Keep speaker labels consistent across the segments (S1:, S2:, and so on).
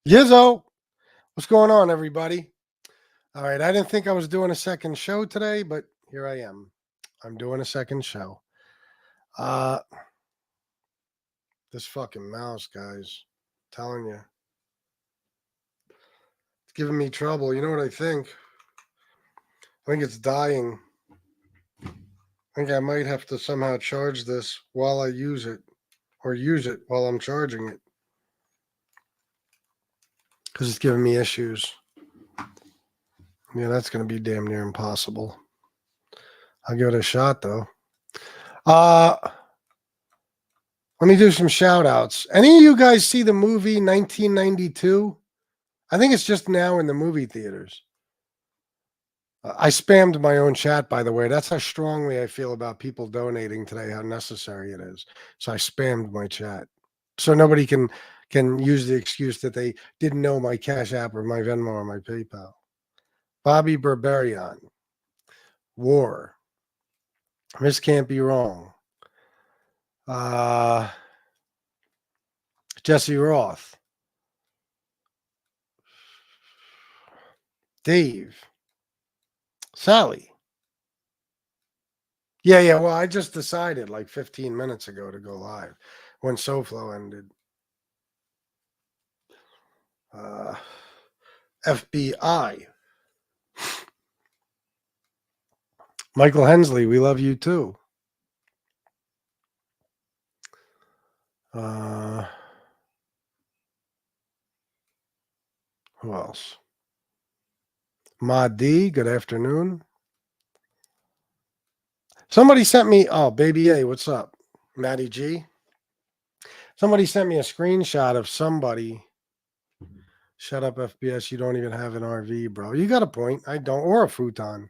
S1: Yizzo, what's going on, everybody? All right, I didn't think I was doing a second show today, but here I am. I'm doing a second show. Uh, this fucking mouse, guys, telling you, it's giving me trouble. You know what I think? I think it's dying. I think I might have to somehow charge this while I use it, or use it while I'm charging it, because it's giving me issues. Yeah, that's going to be damn near impossible. I'll give it a shot, though. Let me do some shout outs. Any of you guys see the movie 1992? I think it's just now in the movie theaters. I spammed my own chat, by the way. That's how strongly I feel about people donating today, how necessary it is. So I spammed my chat. So nobody can use the excuse that they didn't know my Cash App or my Venmo or my PayPal. Bobby Berberian. War. This can't be wrong. Jesse Roth. Dave. Sally. Yeah. Well, I just decided like 15 minutes ago to go live when SoFlo ended. FBI. Michael Hensley, we love you too. Who else? Ma D, good afternoon. Somebody sent me, oh, Baby A, what's up? Matty G. Somebody sent me a screenshot of somebody. Shut up, FBS. You don't even have an RV, bro. You got a point. I don't, or a futon.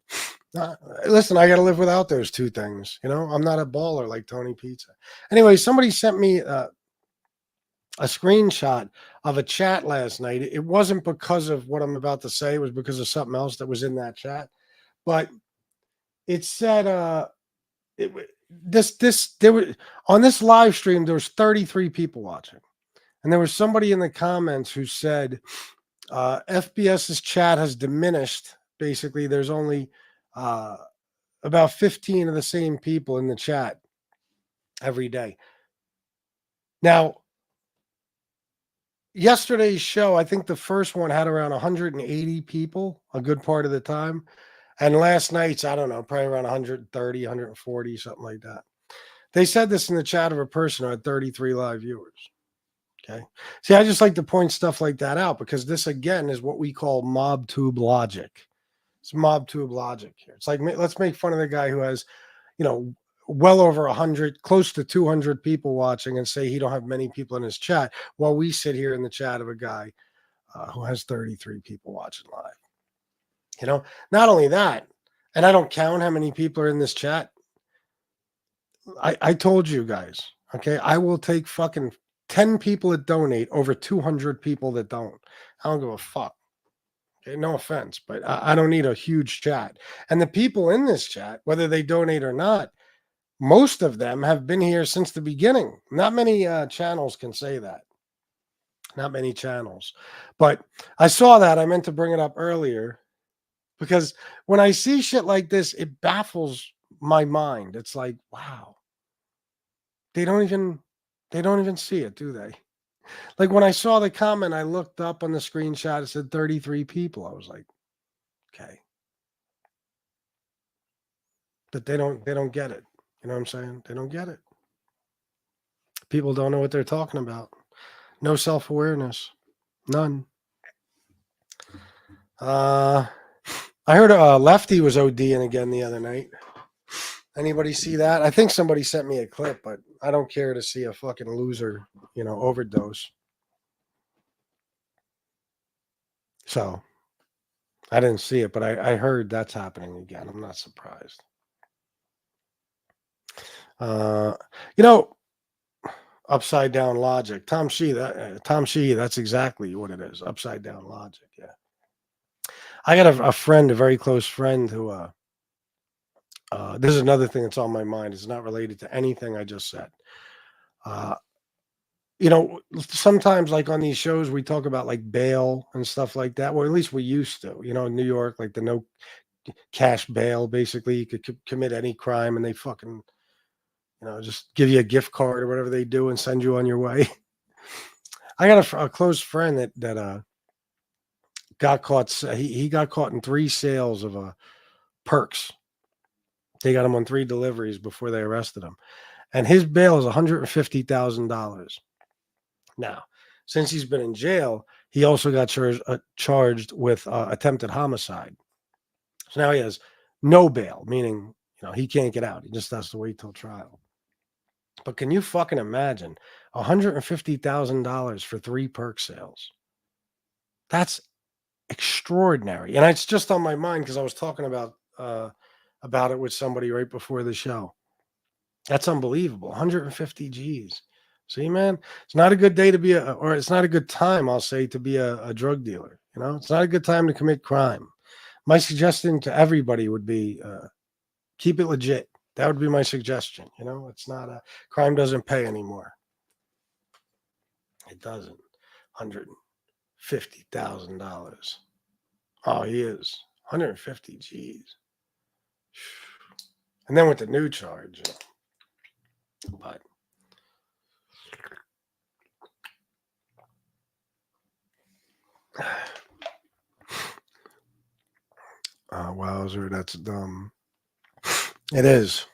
S1: Listen, I got to live without those two things. You know, I'm not a baller like Tony Pizza. Anyway, somebody sent me a screenshot of a chat last night. It wasn't because of what I'm about to say. It was because of something else that was in that chat. But it said, there were on this live stream, there was 33 people watching. And there was somebody in the comments who said, FBS's chat has diminished. Basically, there's only about 15 of the same people in the chat every day. Now, yesterday's show, I think the first one had around 180 people a good part of the time. And last night's, I don't know, probably around 130, 140, something like that. They said this in the chat of a person who had 33 live viewers. Okay. See, I just like to point stuff like that out because this, again, is what we call mob tube logic. It's mob tube logic here. It's like, let's make fun of the guy who has, you know, well over 100, close to 200 people watching and say he don't have many people in his chat while we sit here in the chat of a guy who has 33 people watching live. You know, not only that, and I don't count how many people are in this chat. I told you guys, okay, I will take fucking 10 people that donate over 200 people that don't. I don't give a fuck. Okay, no offense, but I don't need a huge chat. And the people in this chat, whether they donate or not, most of them have been here since the beginning. Not many channels can say that. Not many channels. But I saw that. I meant to bring it up earlier because when I see shit like this, it baffles my mind. It's like, wow. They don't even see it, do they? Like when I saw the comment, I looked up on the screenshot, it said 33 people. I was like, okay. But they don't get it. You know what I'm saying? They don't get it. People don't know what they're talking about. No self-awareness. None. I heard Lefty was ODing again the other night. Anybody see that? I think somebody sent me a clip, but I don't care to see a fucking loser, you know, overdose. So I didn't see it, but I heard that's happening again. I'm not surprised. You know, upside down logic. Tom Shee, that's exactly what it is. Upside down logic. Yeah. I got a friend, a very close friend who, this is another thing that's on my mind. It's not related to anything I just said. you know, sometimes like on these shows, we talk about like bail and stuff like that. Well, at least we used to, you know, in New York, like the no cash bail, basically you could commit any crime and they fucking, you know, just give you a gift card or whatever they do and send you on your way. I got a close friend that got caught. He got caught in 3 sales of perks. They got him on 3 deliveries before they arrested him, and his bail is $150,000. Now, since he's been in jail, he also got charged with attempted homicide. So now he has no bail, meaning, you know, he can't get out. He just has to wait till trial. But can you fucking imagine $150,000 for 3 perk sales? That's extraordinary. And it's just on my mind because I was talking about it with somebody right before the show. That's unbelievable. 150 G's. See, man, it's not a good day to be or it's not a good time, I'll say, to be a drug dealer. You know, it's not a good time to commit crime. My suggestion to everybody would be keep it legit. That would be my suggestion. You know, it's not a crime doesn't pay anymore. It doesn't. $150,000. Oh, he is 150 G's. And then with the new charge, but wowzer, that's dumb. It is.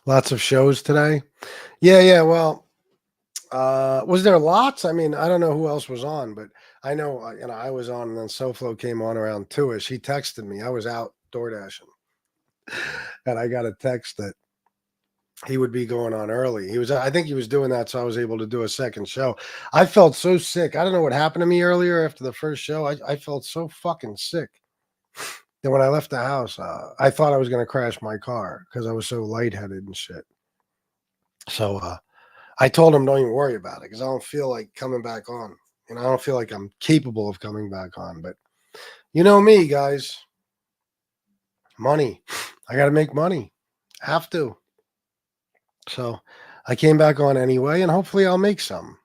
S1: Lots of shows today. Yeah. Well, was there lots? I mean, I don't know who else was on, but I know, you know, I was on, and then SoFlo came on around 2ish. He texted me. I was out door dashing, and I got a text that he would be going on early. I think he was doing that so I was able to do a second show. I felt so sick. I don't know what happened to me earlier after the first show. I felt so fucking sick that when I left the house, I thought I was going to crash my car because I was so lightheaded and shit. So I told him, don't even worry about it because I don't feel like coming back on. You know, I don't feel like I'm capable of coming back on. But you know me, guys. Money. I got to make money. Have to. So I came back on anyway, and hopefully I'll make some.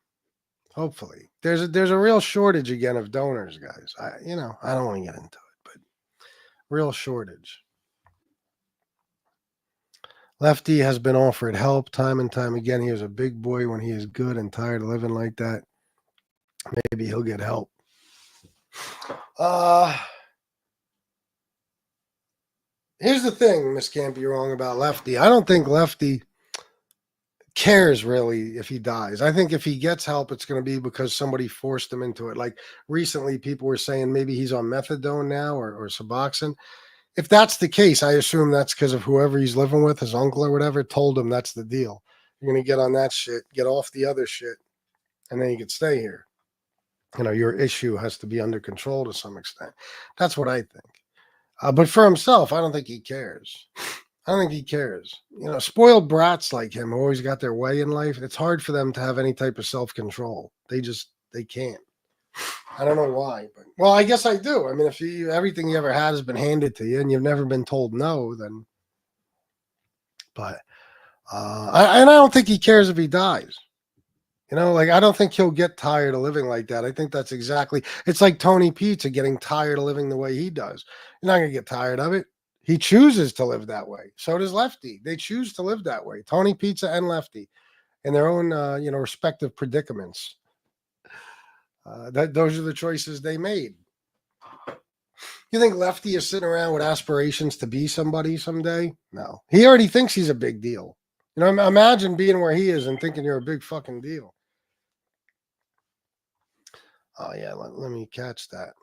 S1: Hopefully. There's a real shortage again of donors, guys. I don't want to get into it, but real shortage. Lefty has been offered help time and time again. He was a big boy when he is good and tired of living like that. Maybe he'll get help. Here's the thing, Miss Can't Be Wrong about Lefty. I don't think Lefty cares really if he dies. I think if he gets help, it's going to be because somebody forced him into it. Like recently, people were saying maybe he's on methadone now or Suboxone. If that's the case, I assume that's because of whoever he's living with, his uncle or whatever, told him that's the deal. You're going to get on that shit, get off the other shit, and then you can stay here. You know, your issue has to be under control to some extent. That's what I think. But for himself, I don't think he cares. I don't think he cares. You know, spoiled brats like him who always got their way in life, it's hard for them to have any type of self-control. They can't. I don't know why, but well, I guess I do. I mean, if everything you ever had has been handed to you and you've never been told no, then. But I don't think he cares if he dies. You know, like I don't think he'll get tired of living like that. I think that's exactly. It's like Tony Pizza getting tired of living the way he does. You're not gonna get tired of it. He chooses to live that way. So does Lefty. They choose to live that way. Tony Pizza and Lefty, in their own respective predicaments. Those are the choices they made. You think Lefty is sitting around with aspirations to be somebody someday? No. He already thinks he's a big deal. You know, imagine being where he is and thinking you're a big fucking deal. Oh, yeah, let me catch that.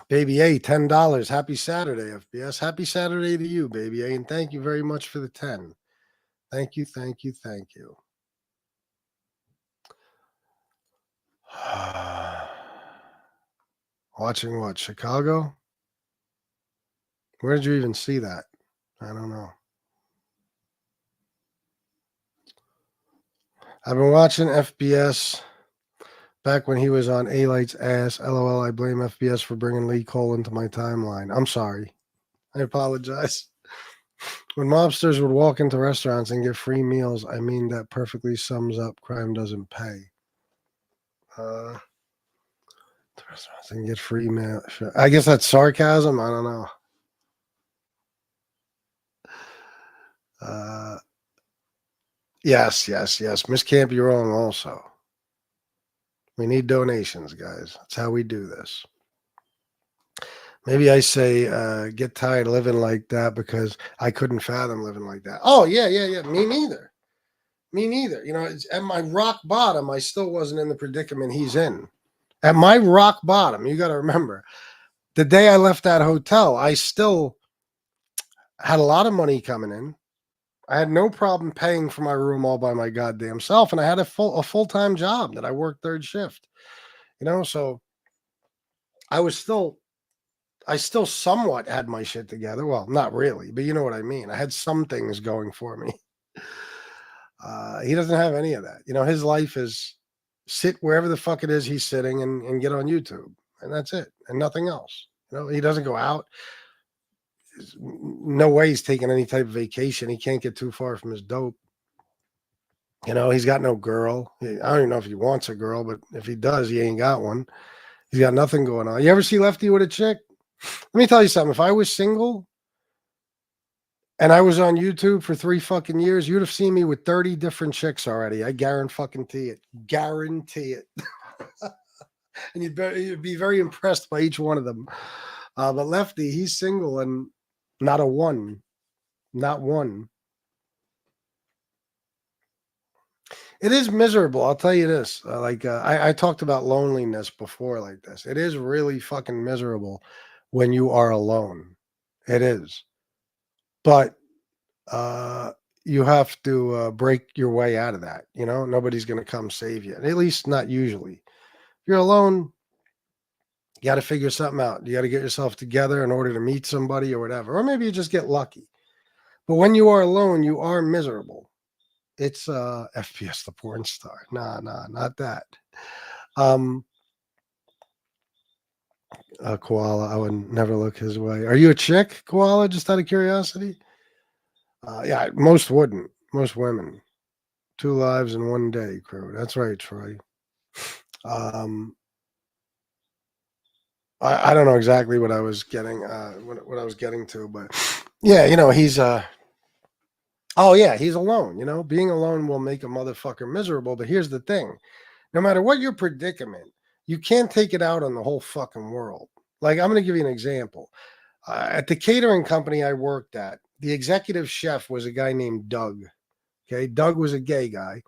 S1: Baby A, $10. Happy Saturday, FBS. Happy Saturday to you, Baby A, and thank you very much for the 10. Thank you. Watching what? Chicago? Where did you even see that? I don't know. I've been watching FBS back when he was on A-Light's ass. LOL, I blame FBS for bringing Lee Cole into my timeline. I'm sorry. I apologize. When mobsters would walk into restaurants and get free meals, I mean, that perfectly sums up crime doesn't pay. To restaurants and get free meal. I guess that's sarcasm. I don't know. Yes. Miss Camp, you're wrong also. We need donations, guys. That's how we do this. Maybe I say, get tired of living like that because I couldn't fathom living like that. Oh, yeah. Me neither. You know, at my rock bottom, I still wasn't in the predicament he's in. At my rock bottom, you got to remember, the day I left that hotel, I still had a lot of money coming in. I had no problem paying for my room all by my goddamn self, and I had a full-time job that I worked third shift. You know, so I still somewhat had my shit together. Well, not really, but you know what I mean. I had some things going for me. He doesn't have any of that. You know, his life is sit wherever the fuck it is he's sitting and get on YouTube, and that's it, and nothing else. You know, he doesn't go out. No way he's taking any type of vacation. He can't get too far from his dope. You know, he's got no girl. I don't even know if he wants a girl, but if he does, he ain't got one. He's got nothing going on. You ever see Lefty with a chick? Let me tell you something. If I was single and I was on YouTube for 3 fucking years, you'd have seen me with 30 different chicks already. I guarantee it. Guarantee it. And you'd be very impressed by each one of them. But Lefty, he's single and not a one. Not one. It is miserable. I'll tell you this. I talked about loneliness before like this. It is really fucking miserable when you are alone. It is. But you have to break your way out of that. You know, nobody's going to come save you. At least not usually. If you're alone, you got to figure something out. You got to get yourself together in order to meet somebody or whatever. Or maybe you just get lucky. But when you are alone, you are miserable. It's FPS the porn star. Nah, not that. Koala, I would never look his way. Are you a chick, Koala? Just out of curiosity. Yeah, most wouldn't. Most women. 2 lives in 1 day, crew. That's right, Troy. I don't know exactly what I was getting, what I was getting to, but yeah, you know, he's oh yeah, he's alone. You know, being alone will make a motherfucker miserable. But here's the thing: no matter what your predicament, you can't take it out on the whole fucking world. Like I'm going to give you an example. At the catering company I worked at, the executive chef was a guy named Doug. Okay, Doug was a gay guy,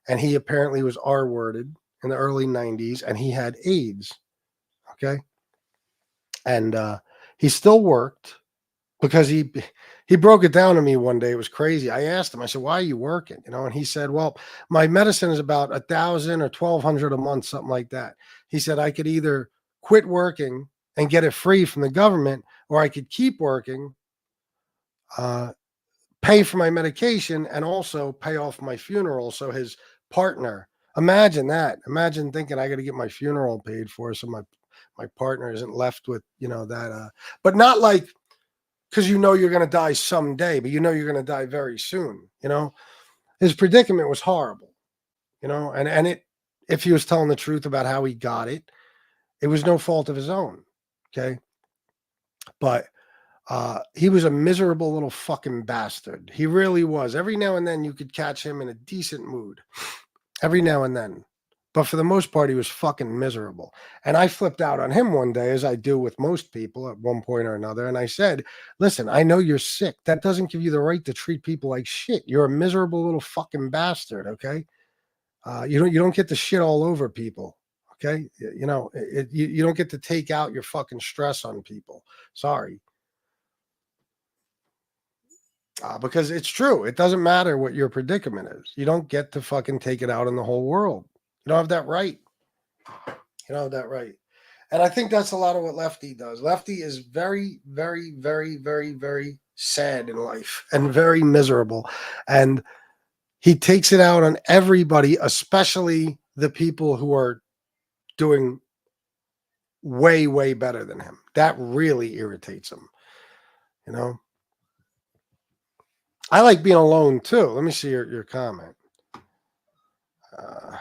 S1: and he apparently was R-worded in the early '90s, and he had AIDS. Okay, and he still worked because he broke it down to me one day. It was crazy. I asked him, I said, why are you working? You know, and he said, well, my medicine is about 1,000 or 1,200 a month, something like that. He said, I could either quit working and get it free from the government, or I could keep working, pay for my medication, and also pay off my funeral. So his partner, imagine that. Imagine thinking I got to get my funeral paid for, so my partner isn't left with, you know, that, but not like, because you know you're going to die someday, but you know you're going to die very soon. You know, his predicament was horrible. You know, and it, if he was telling the truth about how he got it, it was no fault of his own. Okay, but he was a miserable little fucking bastard. He really was. Every now and then you could catch him in a decent mood. Every now and then. But for the most part, he was fucking miserable. And I flipped out on him one day, as I do with most people at one point or another. And I said, listen, I know you're sick. That doesn't give you the right to treat people like shit. You're a miserable little fucking bastard, okay? You don't get to shit all over people, okay? You know, you don't get to take out your fucking stress on people. Sorry. Because it's true. It doesn't matter what your predicament is. You don't get to fucking take it out on the whole world. You don't have that right. You know that right. And I think that's a lot of what Lefty does. Lefty is very, very, very, very, very sad in life and very miserable. And he takes it out on everybody, especially the people who are doing way, way better than him. That really irritates him. You know? I like being alone too. Let me see your comment. Uh,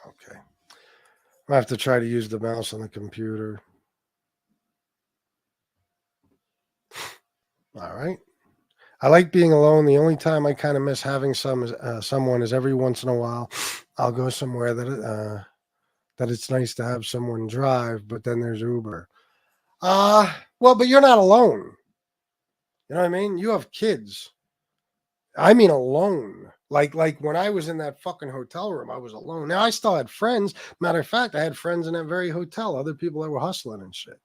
S1: okay. I have to try to use the mouse on the computer. All right. I like being alone. The only time I kind of miss having someone is every once in a while. I'll go somewhere that it's nice to have someone drive, but then there's Uber. Well, but you're not alone. You know what I mean? You have kids. I mean alone. Like when I was in that fucking hotel room, I was alone. Now I still had friends. Matter of fact, I had friends in that very hotel, other people that were hustling and shit.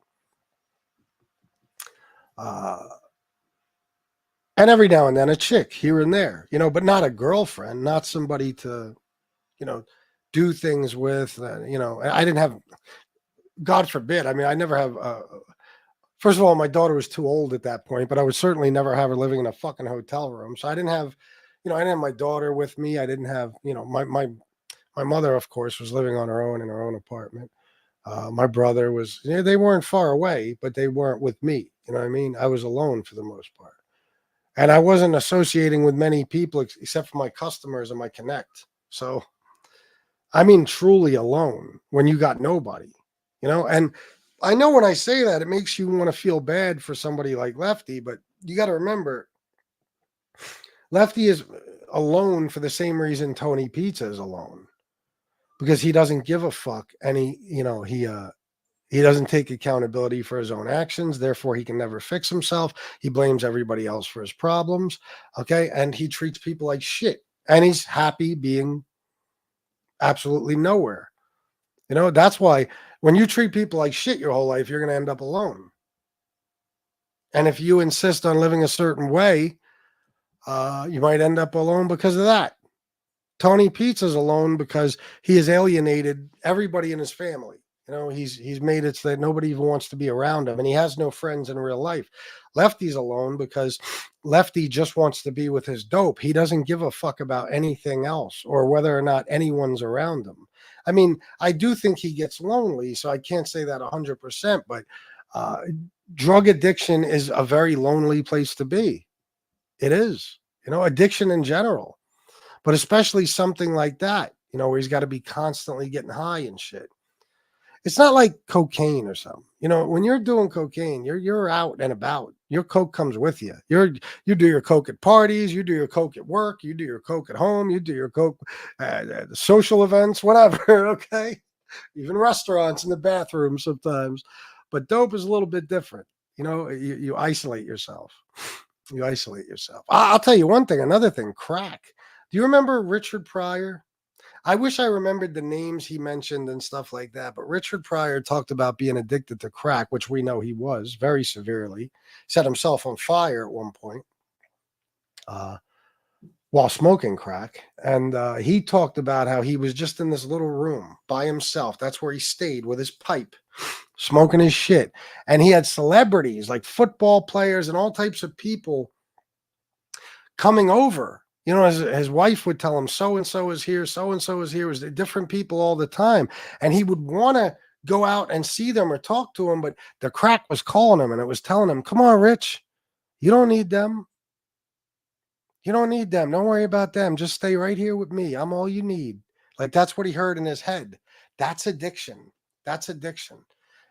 S1: Uh, and every now and then a chick here and there, but not a girlfriend, not somebody to, you know, do things with. I didn't have, God forbid. I mean, I never have. First of all, my daughter was too old at that point, but I would certainly never have her living in a fucking hotel room. So I didn't have, I didn't have my daughter with me. I didn't have, my mother, of course, was living on her own in her own apartment. My brother was, they weren't far away, but they weren't with me. You know what I mean? I was alone for the most part. And I wasn't associating with many people except for my customers and my connect. So, I mean, truly alone when you got nobody, and I know when I say that, it makes you want to feel bad for somebody like Lefty, but you got to remember, Lefty is alone for the same reason Tony Pizza is alone, because he doesn't give a fuck, and he doesn't take accountability for his own actions. Therefore, he can never fix himself. He blames everybody else for his problems. Okay, and he treats people like shit, and he's happy being absolutely nowhere. That's why when you treat people like shit your whole life, you're going to end up alone. And if you insist on living a certain way, you might end up alone because of that. Tony Pizza's alone because he has alienated everybody in his family. He's made it so that nobody even wants to be around him, and he has no friends in real life. Lefty's alone because Lefty just wants to be with his dope. He doesn't give a fuck about anything else or whether or not anyone's around him. I mean, I do think he gets lonely, so I can't say that 100%, but drug addiction is a very lonely place to be. It is, addiction in general, but especially something like that, where he's got to be constantly getting high and shit. It's not like cocaine or something. When you're doing cocaine, you're out and about. Your coke comes with you. You do your coke at parties, you do your coke at work, you do your coke at home, you do your coke at social events, whatever. Okay, even restaurants in the bathroom sometimes. But dope is a little bit different. You isolate yourself. You isolate yourself. I'll tell you one thing. Another thing, crack. Do you remember Richard Pryor? I wish I remembered the names he mentioned and stuff like that. But Richard Pryor talked about being addicted to crack, which we know he was very severely. Set himself on fire at one point while smoking crack. And he talked about how he was just in this little room by himself. That's where he stayed with his pipe, smoking his shit. And he had celebrities like football players and all types of people coming over. His wife would tell him, so and so is here, so and so is here. It was different people all the time. And he would want to go out and see them or talk to them, but the crack was calling him and it was telling him, come on, Rich, you don't need them. You don't need them. Don't worry about them. Just stay right here with me. I'm all you need. Like that's what he heard in his head. That's addiction. That's addiction.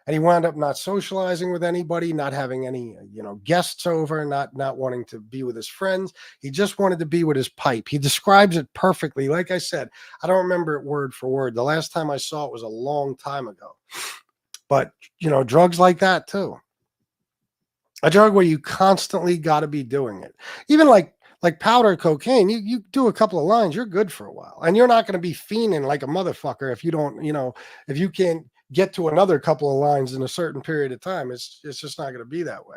S1: And he wound up not socializing with anybody, not having any, guests over, not wanting to be with his friends. He just wanted to be with his pipe. He describes it perfectly. Like I said, I don't remember it word for word. The last time I saw it was a long time ago. But, drugs like that too. A drug where you constantly got to be doing it. Even like powder cocaine, you do a couple of lines, you're good for a while. And you're not going to be fiending like a motherfucker if you don't, if you can't get to another couple of lines in a certain period of time. It's just not going to be that way.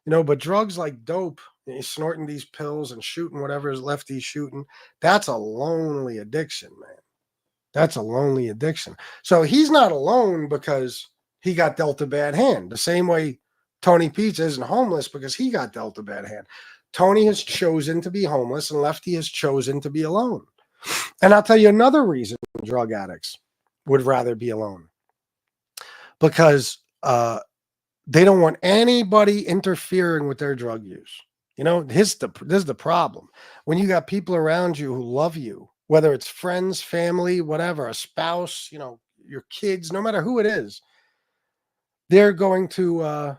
S1: But drugs like dope, snorting these pills and shooting whatever is left he's shooting, that's a lonely addiction, man. That's a lonely addiction. So he's not alone because he got dealt a bad hand. The same way Tony Pizza isn't homeless because he got dealt a bad hand. Tony has chosen to be homeless and Lefty has chosen to be alone. And I'll tell you another reason drug addicts would rather be alone. Because They don't want anybody interfering with their drug use. You know, this is the problem. When you got people around you who love you, whether it's friends, family, whatever, a spouse, you know, your kids, no matter who it is, they're going to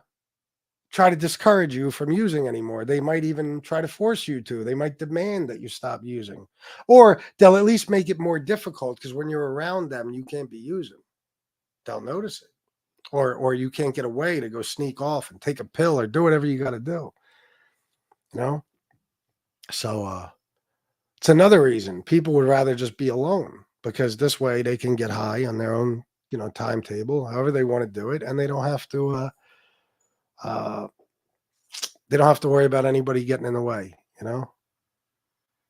S1: try to discourage you from using anymore. They might even try to force you to. They might demand that you stop using, or they'll at least make it more difficult because when you're around them, you can't be using. They'll notice it, or you can't get away to go sneak off and take a pill or do whatever you got to do. You know, so it's another reason people would rather just be alone because this way they can get high on their own, you know, timetable, however they want to do it, and uh, they don't have to worry about anybody getting in the way. You know.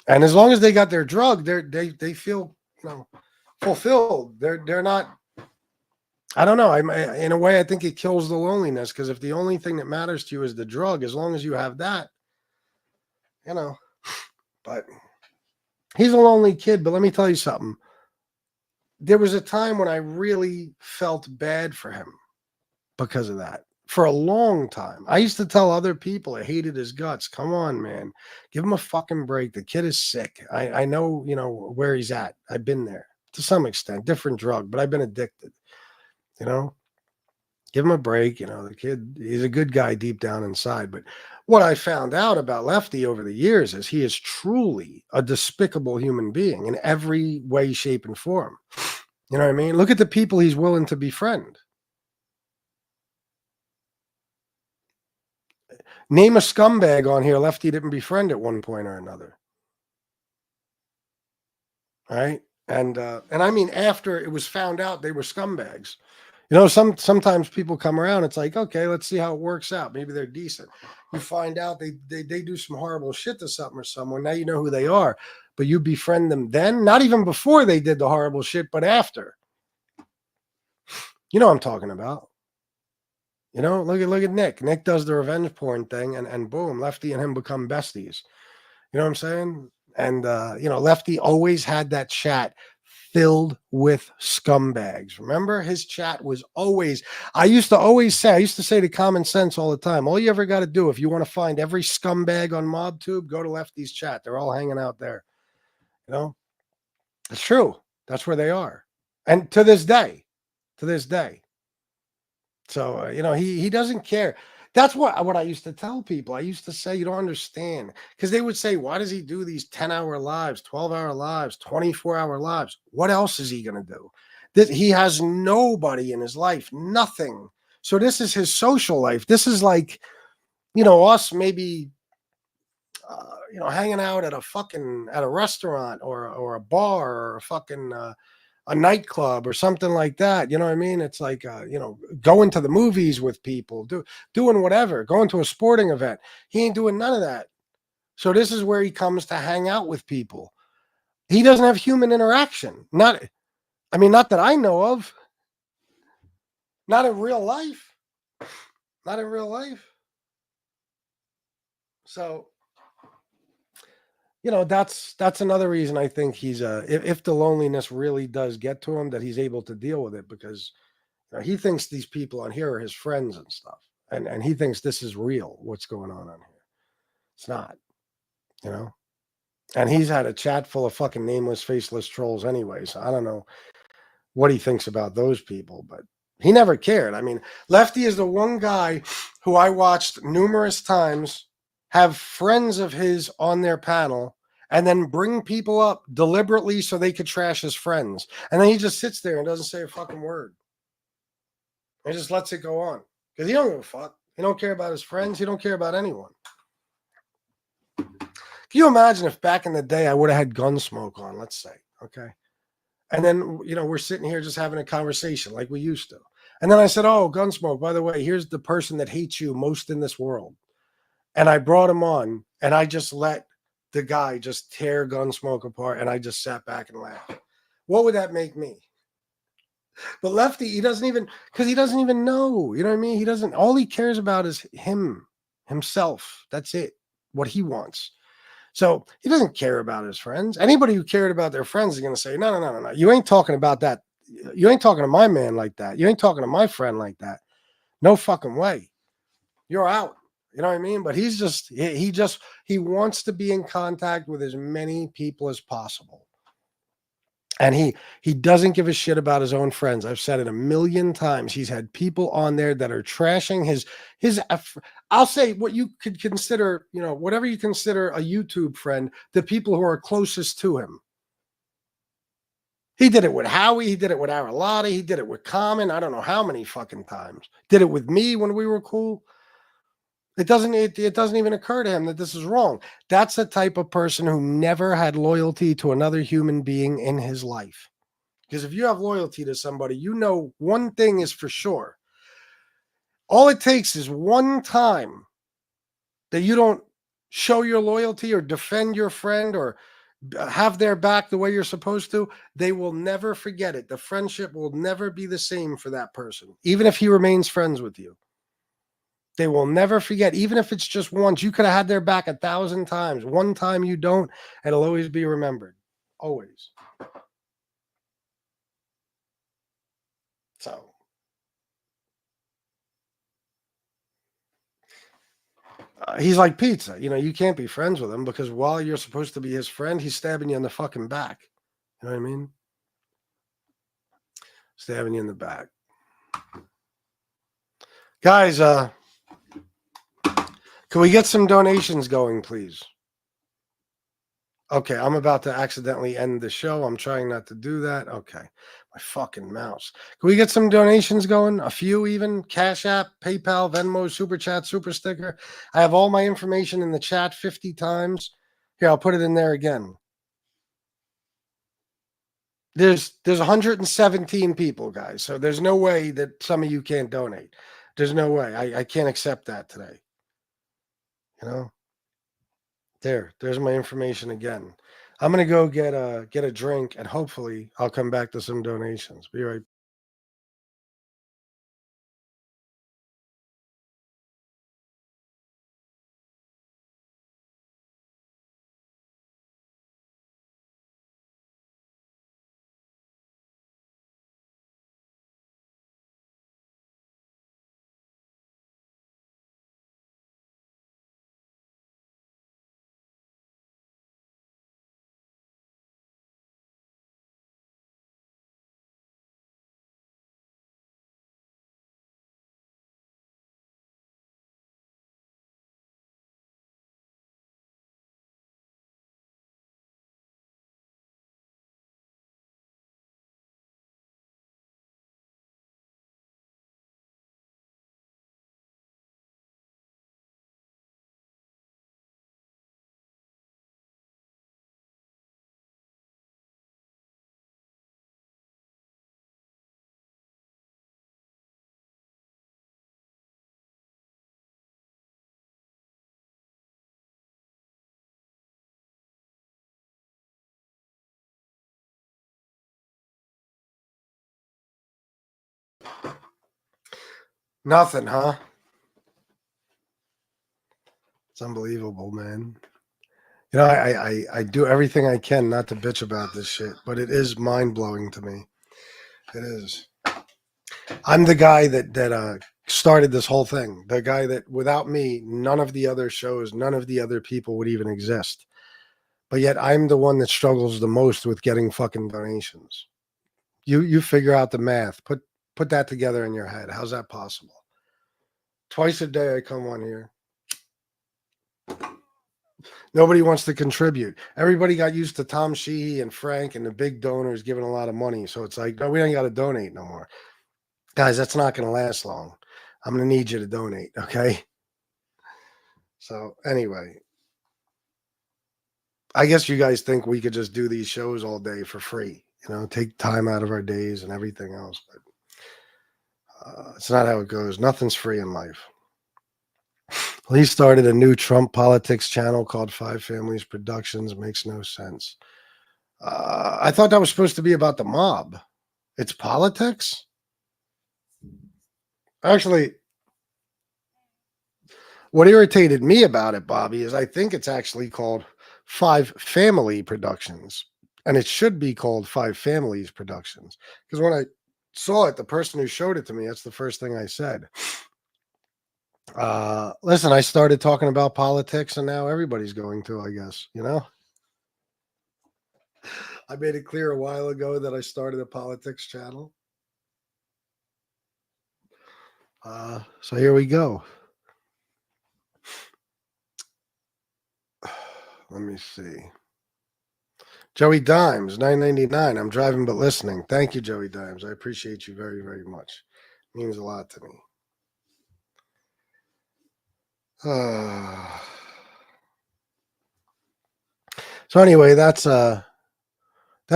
S1: And as long as they got their drug, they feel, you know, fulfilled. They're not. I don't know. In a way, I think it kills the loneliness because if the only thing that matters to you is the drug, as long as you have that, you know. But he's a lonely kid. But let me tell you something. There was a time when I really felt bad for him because of that. For a long time, I used to tell other people I hated his guts. Come on, man, give him a fucking break. The kid is sick. I know, you know, where he's at. I've been there to some extent, different drug, but I've been addicted. You know, give him a break. You know, the kid, he's a good guy deep down inside. But what I found out about Lefty over the years is he is truly a despicable human being in every way, shape, and form. You know what I mean? Look at the people he's willing to befriend. Name a scumbag on here Lefty didn't befriend at one point or another. Right? And I mean after it was found out they were scumbags. You know, sometimes people come around, it's like, okay, let's see how it works out. Maybe they're decent. You find out they do some horrible shit to something or someone. Now you know who they are. But you befriend them then, not even before they did the horrible shit, but after. You know what I'm talking about. You know, look at Nick. Nick does the revenge porn thing, and boom, Lefty and him become besties. You know what I'm saying? And you know, Lefty always had that chat filled with scumbags. Remember, his chat was always. I used to say to Common Sense all the time. All you ever got to do if you want to find every scumbag on MobTube, go to Lefty's chat. They're all hanging out there. You know, it's true. That's where they are, and to this day. So, you know, he doesn't care. That's what I used to tell people. I used to say, you don't understand. Because they would say, why does he do these 10-hour lives, 12-hour lives, 24-hour lives? What else is he going to do? He has nobody in his life, nothing. So this is his social life. This is like, you know, us maybe, you know, hanging out at a restaurant or a bar or a nightclub or something like that. You know what I mean? It's like, you know, going to the movies with people, doing whatever, going to a sporting event. He ain't doing none of that. So this is where he comes to hang out with people. He doesn't have human interaction. Not that I know of. Not in real life. Not in real life. So, you know, that's another reason I think he's if the loneliness really does get to him, that he's able to deal with it because he thinks these people on here are his friends and stuff. And he thinks this is real, what's going on here. It's not, you know? And he's had a chat full of fucking nameless, faceless trolls anyway. So I don't know what he thinks about those people, but he never cared. I mean, Lefty is the one guy who I watched numerous times have friends of his on their panel and then bring people up deliberately so they could trash his friends. And then he just sits there and doesn't say a fucking word. He just lets it go on because he don't give a fuck. He don't care about his friends. He don't care about anyone. Can you imagine if back in the day I would have had Gunsmoke on, let's say, okay? And then, you know, we're sitting here just having a conversation like we used to. And then I said, oh, Gunsmoke, by the way, here's the person that hates you most in this world. And I brought him on and I just let the guy just tear Gunsmoke apart and I just sat back and laughed. What would that make me? But Lefty, he doesn't even know. You know what I mean? He doesn't, all he cares about is himself. That's it. What he wants. So he doesn't care about his friends. Anybody who cared about their friends is going to say, no. You ain't talking about that. You ain't talking to my man like that. You ain't talking to my friend like that. No fucking way. You're out. You know what I mean? But he's just he wants to be in contact with as many people as possible. And he doesn't give a shit about his own friends. I've said it a million times. He's had people on there that are trashing his I'll say what you could consider, whatever you consider a YouTube friend, the people who are closest to him. He did it with Howie, he did it with Aralotti, he did it with Common, I don't know how many fucking times. Did it with me when we were cool. It doesn't even occur to him that this is wrong. That's the type of person who never had loyalty to another human being in his life. Because if you have loyalty to somebody, one thing is for sure. All it takes is one time that you don't show your loyalty or defend your friend or have their back the way you're supposed to, they will never forget it. The friendship will never be the same for that person, even if he remains friends with you. They will never forget, even if it's just once. You could have had their back 1,000 times. One time you don't, it'll always be remembered. Always. So. He's like pizza. You can't be friends with him because while you're supposed to be his friend, he's stabbing you in the fucking back. You know what I mean? Stabbing you in the back. Guys, can we get some donations going, please? Okay, I'm about to accidentally end the show. I'm trying not to do that. Okay, my fucking mouse. Can we get some donations going? A few even? Cash App, PayPal, Venmo, Super Chat, Super Sticker. I have all my information in the chat 50 times. Here, I'll put it in there again. There's 117 people, guys. So there's no way that some of you can't donate. There's no way. I can't accept that today. There's my information again. I'm gonna go get a drink and hopefully I'll come back to some donations. Be right. Nothing, huh? It's unbelievable, man. I do everything I can not to bitch about this shit, but it is mind blowing to me. It is. I'm the guy that started this whole thing. The guy that without me, none of the other shows, none of the other people would even exist. But yet I'm the one that struggles the most with getting fucking donations. You figure out the math. Put that together in your head. How's that possible? Twice a day I come on here. Nobody wants to contribute. Everybody got used to Tom Sheehy and Frank and the big donors giving a lot of money. So it's like, no, we don't got to donate no more. Guys, that's not going to last long. I'm going to need you to donate, okay? So anyway, I guess you guys think we could just do these shows all day for free, take time out of our days and everything else. But it's not how it goes. Nothing's free in life. He started a new Trump politics channel called Five Families Productions. Makes no sense. I thought that was supposed to be about the mob. It's politics? Actually, what irritated me about it, Bobby, is I think it's actually called Five Family Productions. And it should be called Five Families Productions. Because when I saw it, the person who showed it to me, that's the first thing I said. Listen, I started talking about politics and now everybody's going to, I guess, you know? I made it clear a while ago that I started a politics channel. So here we go. Let me see. Joey Dimes, $9.99. I'm driving but listening. Thank you, Joey Dimes. I appreciate you very, very much. It means a lot to me. So anyway, that's that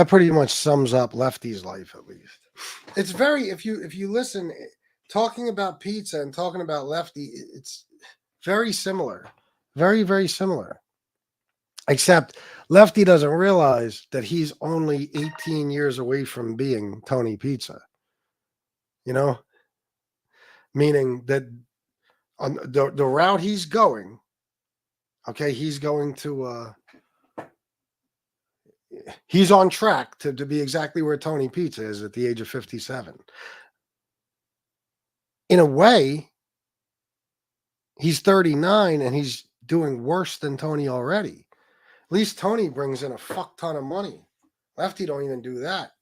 S1: pretty much sums up Lefty's life, at least. It's very, if you listen, talking about pizza and talking about Lefty, it's very similar. Very, very similar. Except Lefty doesn't realize that he's only 18 years away from being Tony Pizza. You know? Meaning that on the route he's going, okay, he's going to he's on track to be exactly where Tony Pizza is at the age of 57. In a way, he's 39 and he's doing worse than Tony already. At least Tony brings in a fuck ton of money. Lefty don't even do that.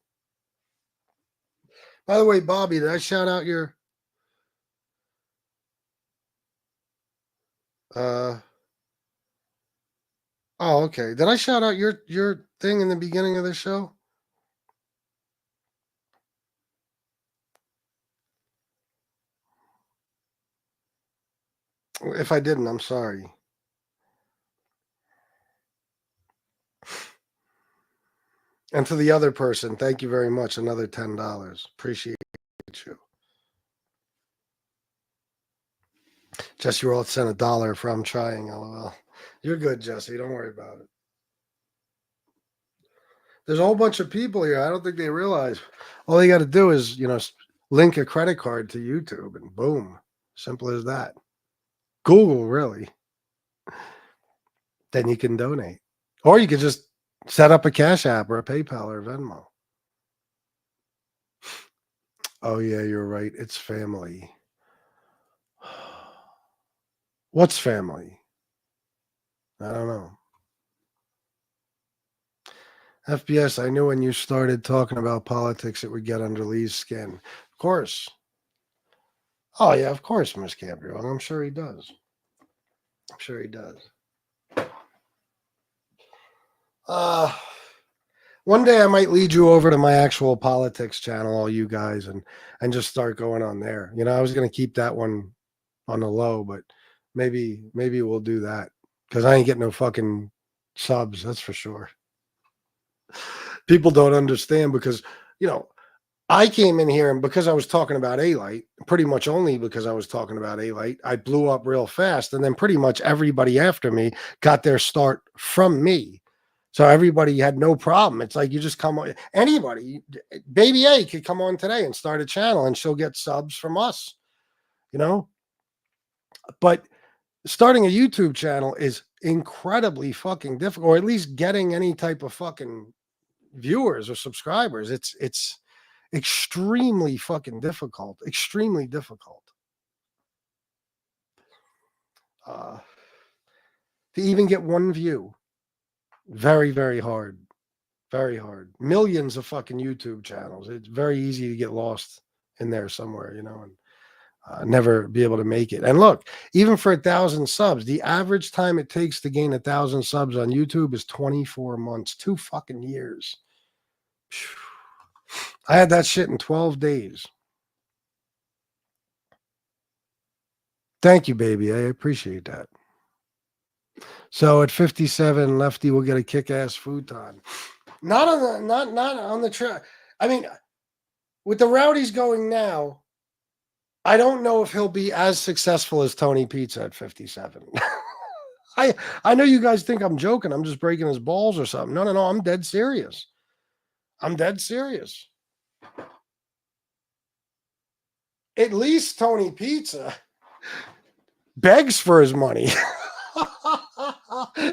S1: By the way, Bobby, did I shout out your oh, okay. Did I shout out your thing in the beginning of the show? If I didn't, I'm sorry. And to the other person, thank you very much. Another $10. Appreciate you. Jesse Roll sent $1 for I'm trying, LOL. You're good, Jesse. Don't worry about it. There's a whole bunch of people here. I don't think they realize. All you got to do is, link a credit card to YouTube and boom. Simple as that. Google, really. Then you can donate. Or you could just set up a Cash App or a PayPal or a Venmo. Oh, yeah, you're right. It's family. What's family? I don't know. FBS, I knew when you started talking about politics, it would get under Lee's skin. Of course. Oh, yeah, of course, Miss Gabriel. I'm sure he does. I'm sure he does. One day I might lead you over to my actual politics channel, all you guys, and just start going on there. I was going to keep that one on the low, but maybe we'll do that because I ain't getting no fucking subs. That's for sure. People don't understand because, I came in here and because I was talking about A-Light, pretty much only because I was talking about A-Light, I blew up real fast. And then pretty much everybody after me got their start from me. So everybody had no problem. It's like you just come on. Anybody, Baby A could come on today and start a channel and she'll get subs from us, But starting a YouTube channel is incredibly fucking difficult, or at least getting any type of fucking viewers or subscribers. It's extremely fucking difficult. Extremely difficult. To even get one view. Very, very hard. Very hard. Millions of fucking YouTube channels. It's very easy to get lost in there somewhere, and never be able to make it. And look, even for 1,000 subs, the average time it takes to gain 1,000 subs on YouTube is 24 months, 2 fucking years. I had that shit in 12 days. Thank you, baby. I appreciate that. So at 57, Lefty will get a kick-ass futon. Not on the track. I mean, with the route he's going now, I don't know if he'll be as successful as Tony Pizza at 57. I know you guys think I'm joking. I'm just breaking his balls or something. No. I'm dead serious. I'm dead serious. At least Tony Pizza begs for his money.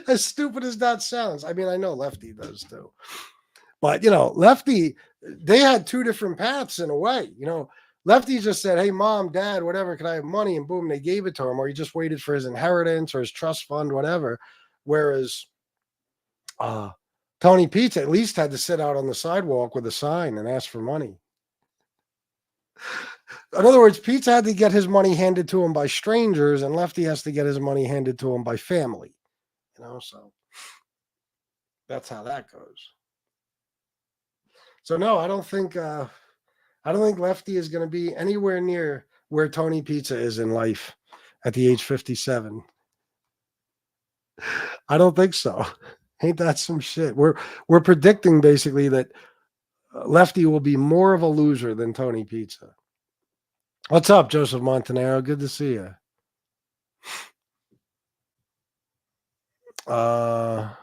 S1: As stupid as that sounds. I mean, I know Lefty does too. But, Lefty, they had two different paths in a way. Lefty just said, hey, mom, dad, whatever, can I have money? And boom, they gave it to him, or he just waited for his inheritance or his trust fund, whatever. Whereas Tony Pizza at least had to sit out on the sidewalk with a sign and ask for money. In other words, Pizza had to get his money handed to him by strangers, and Lefty has to get his money handed to him by family. So that's how that goes. So no, I don't think Lefty is going to be anywhere near where Tony Pizza is in life at the age 57. I don't think so. Ain't that some shit? We're predicting basically that Lefty will be more of a loser than Tony Pizza. What's up, Joseph Montanaro? Good to see you. Oh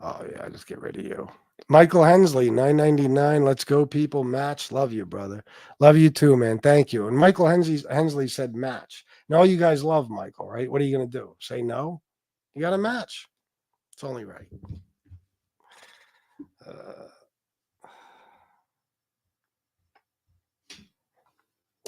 S1: yeah, just get rid of you. Michael Hensley, $9.99. Let's go, people. Match. Love you, brother. Love you too, man. Thank you. And Michael Hensley said match. And all you guys love Michael, right? What are you going to do? Say no? You got to match. It's only right.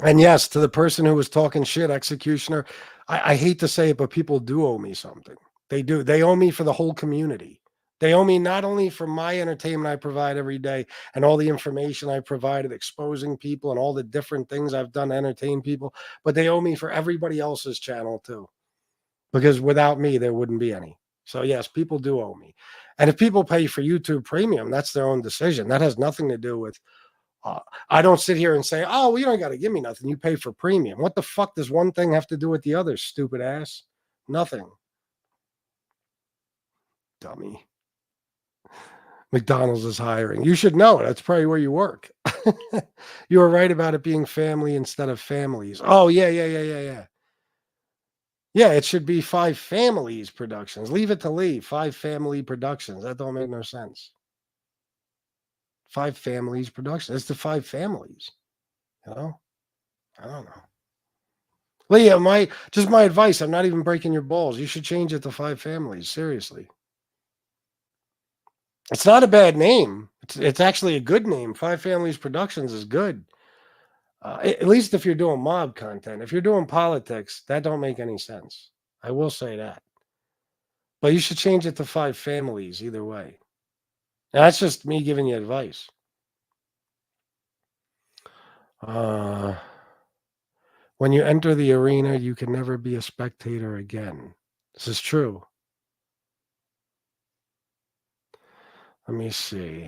S1: And yes, to the person who was talking shit, Executioner, I hate to say it, but people do owe me something. They do. They owe me for the whole community. They owe me not only for my entertainment I provide every day and all the information I provided, exposing people and all the different things I've done to entertain people, but they owe me for everybody else's channel too. Because without me, there wouldn't be any. So yes, people do owe me. And if people pay for YouTube Premium, that's their own decision. That has nothing to do with, I don't sit here and say, oh, well, you don't got to give me nothing. You pay for premium. What the fuck does one thing have to do with the other, stupid ass? Nothing. Dummy. McDonald's is hiring. You should know. That's probably where you work. You were right about it being family instead of families. Oh, yeah. Yeah, it should be 5 Families Productions. Leave it to Lee. 5 Family Productions. That don't make no sense. 5 Families Productions. It's the 5 families. I don't know. Leah, my advice. I'm not even breaking your balls. You should change it to 5 Families. Seriously. It's not a bad name. It's actually a good name. 5 Families Productions is good. At least if you're doing mob content. If you're doing politics, that don't make any sense. I will say that. But you should change it to 5 Families either way. Now, that's just me giving you advice. When you enter the arena, you can never be a spectator again. This is true. Let me see.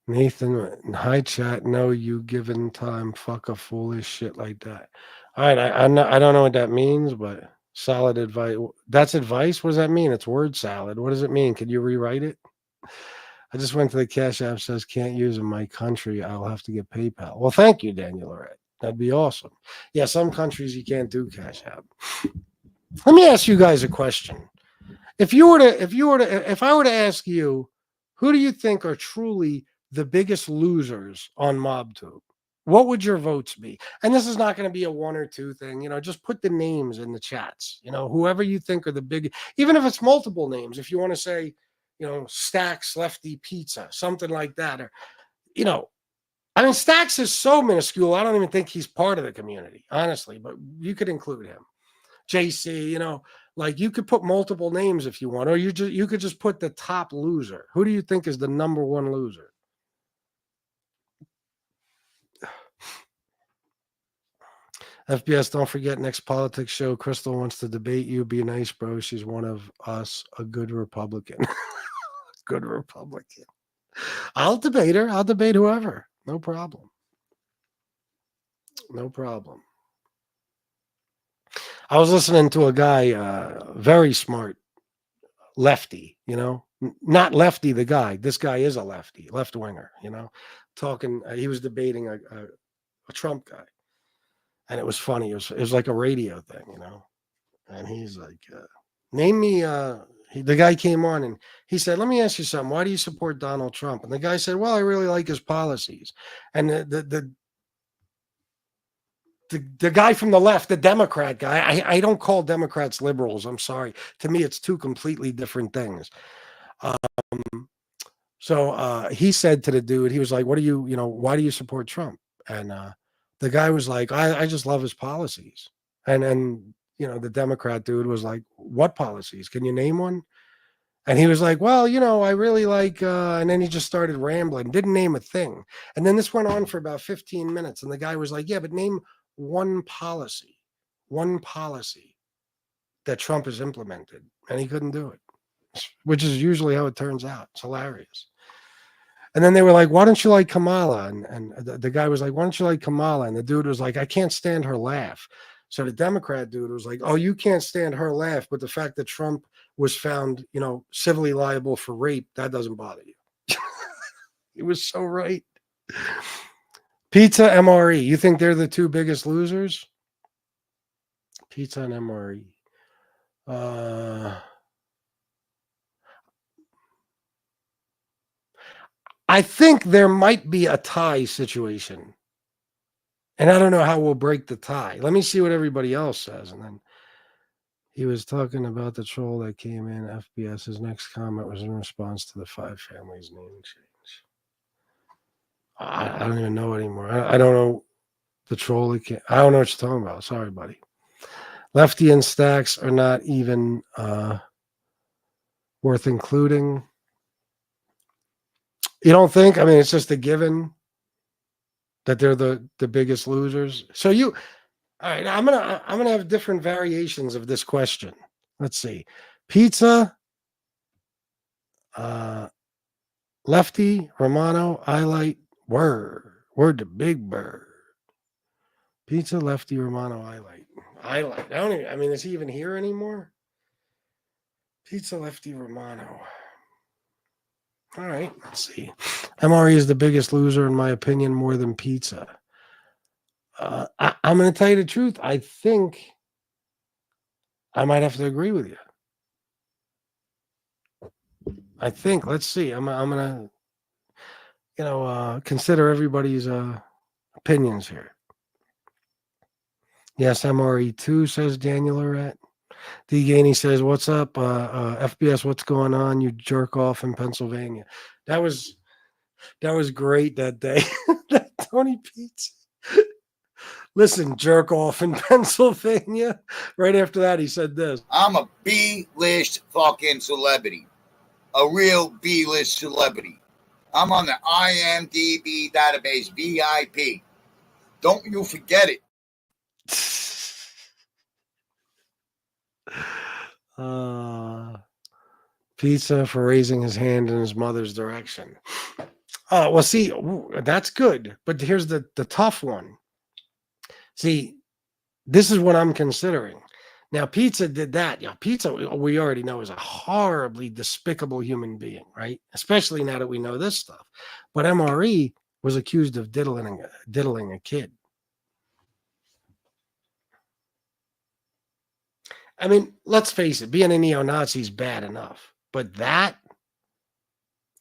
S1: Nathan, hi chat. No, you given time. Fuck a foolish shit like that. All right, I don't know what that means, but solid advice. That's advice. What does that mean? It's word salad. What does it mean? Could you rewrite it? I just went to the Cash App. Says can't use in my country. I'll have to get PayPal. Well, thank you, Daniel Lorette. That'd be awesome. Yeah, some countries you can't do Cash App. Let me ask you guys a question. If I were to ask you, who do you think are truly the biggest losers on MobTube? What would your votes be? And this is not going to be a 1 or 2 thing. Just put the names in the chats. Whoever you think are the big, even if it's multiple names. If you want to say, Stacks Lefty Pizza, something like that, or Stacks is so minuscule. I don't even think he's part of the community, honestly. But you could include him. JC, like you could put multiple names if you want, or you could just put the top loser. Who do you think is the number 1 loser? FBS, don't forget next politics show. Crystal wants to debate you. Be nice, bro. She's one of us, a good Republican. Good Republican. I'll debate her. I'll debate whoever. No problem. No problem. I was listening to a guy, very smart, lefty, not Lefty the guy. This guy is a lefty, left winger, talking. He was debating a Trump guy, and it was funny. It was like a radio thing, and he's like, name me. The guy came on and he said, let me ask you something. Why do you support Donald Trump? And the guy said, well, I really like his policies. And the guy from the left, the Democrat guy, I don't call Democrats liberals. I'm sorry. To me, it's 2 completely different things. So he said to the dude, he was like, "What do you, why do you support Trump?" And the guy was like, "I just love his policies." And the Democrat dude was like, "What policies? Can you name one?" And he was like, "Well, I really like," and then he just started rambling, didn't name a thing. And then this went on for about 15 minutes. And the guy was like, "Yeah, but name one policy that Trump has implemented." And he couldn't do it, which is usually how it turns out. It's hilarious. And then they were like, "Why don't you like Kamala?" And the guy was like, "Why don't you like Kamala?" And the dude was like, "I can't stand her laugh." So the Democrat dude was like, "Oh, you can't stand her laugh, but the fact that Trump was found, civilly liable for rape, that doesn't bother you." He was so right. Pizza, MRE. You think they're the two biggest losers? Pizza and MRE. I think there might be a tie situation. And I don't know how we'll break the tie. Let me see what everybody else says. And then he was talking about the troll that came in. FBS. His next comment was in response to the 5 families name change. I don't even know anymore. I don't know the troll. I don't know what you're talking about. Sorry, buddy. Lefty and Stacks are not even worth including. You don't think? I mean, it's just a given that they're the biggest losers. So all right, I'm gonna have different variations of this question. Let's see. Pizza, Lefty, Romano, Light, word to Big Bird. Pizza, Lefty, Romano, Light. I mean, is he even here anymore? Pizza, Lefty, Romano. All right, let's see. MRE is the biggest loser, in my opinion, more than pizza. I'm going to tell you the truth. I think I might have to agree with you. I think. Let's see. I'm going to, consider everybody's opinions here. Yes, MRE2, says Daniel Lorette. D. Gainey says, "What's up? FBS, what's going on? You jerk off in Pennsylvania." That was great that day. That Tony Pizza. Listen, jerk off in Pennsylvania. Right after that, he said this.
S2: I'm a B-list fucking celebrity. A real B-list celebrity. I'm on the IMDb database, VIP. Don't you forget it.
S1: Pizza for raising his hand in his mother's direction. Well, see, that's good. But here's the tough one. See, this is what I'm considering. Now, Pizza did that. Yeah, Pizza, we already know, is a horribly despicable human being, right? Especially now that we know this stuff. But MRE was accused of diddling a kid. I mean, let's face it, being a neo-Nazi is bad enough. But that,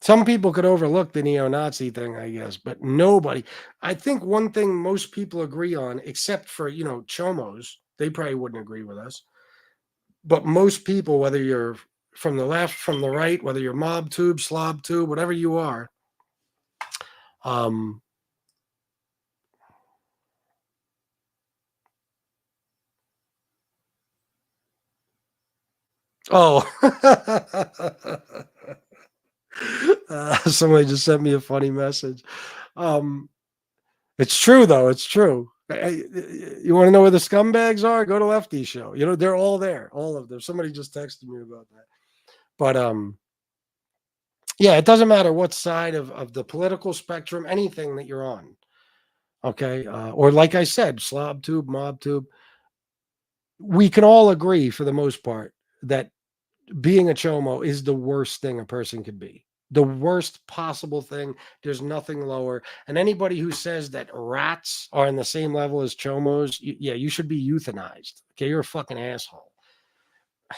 S1: some people could overlook the neo-Nazi thing, I guess, but nobody. I think one thing most people agree on, except for, chomos, they probably wouldn't agree with us. But most people, whether you're from the left, from the right, whether you're mob tube, slob tube, whatever you are, somebody just sent me a funny message. It's true, though. It's true. You want to know where the scumbags are? Go to Lefty Show. They're all there, all of them. Somebody just texted me about that. But yeah, it doesn't matter what side of the political spectrum, anything that you're on. Okay, or like I said, slob tube, mob tube. We can all agree, for the most part, that being a chomo is the worst thing a person could be. The worst possible thing. There's nothing lower. And anybody who says that rats are on the same level as chomos, you should be euthanized. Okay, you're a fucking asshole. I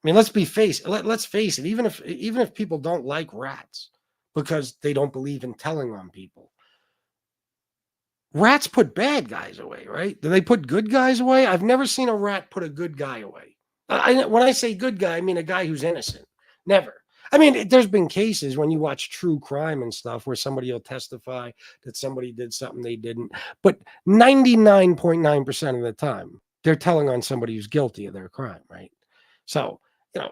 S1: mean, let's face it. Even if people don't like rats because they don't believe in telling on people, rats put bad guys away, right? Do they put good guys away? I've never seen a rat put a good guy away. When I say good guy, I mean a guy who's innocent. Never. I mean, there's been cases when you watch true crime and stuff where somebody will testify that somebody did something they didn't. But 99.9% of the time, they're telling on somebody who's guilty of their crime, right? So, you know,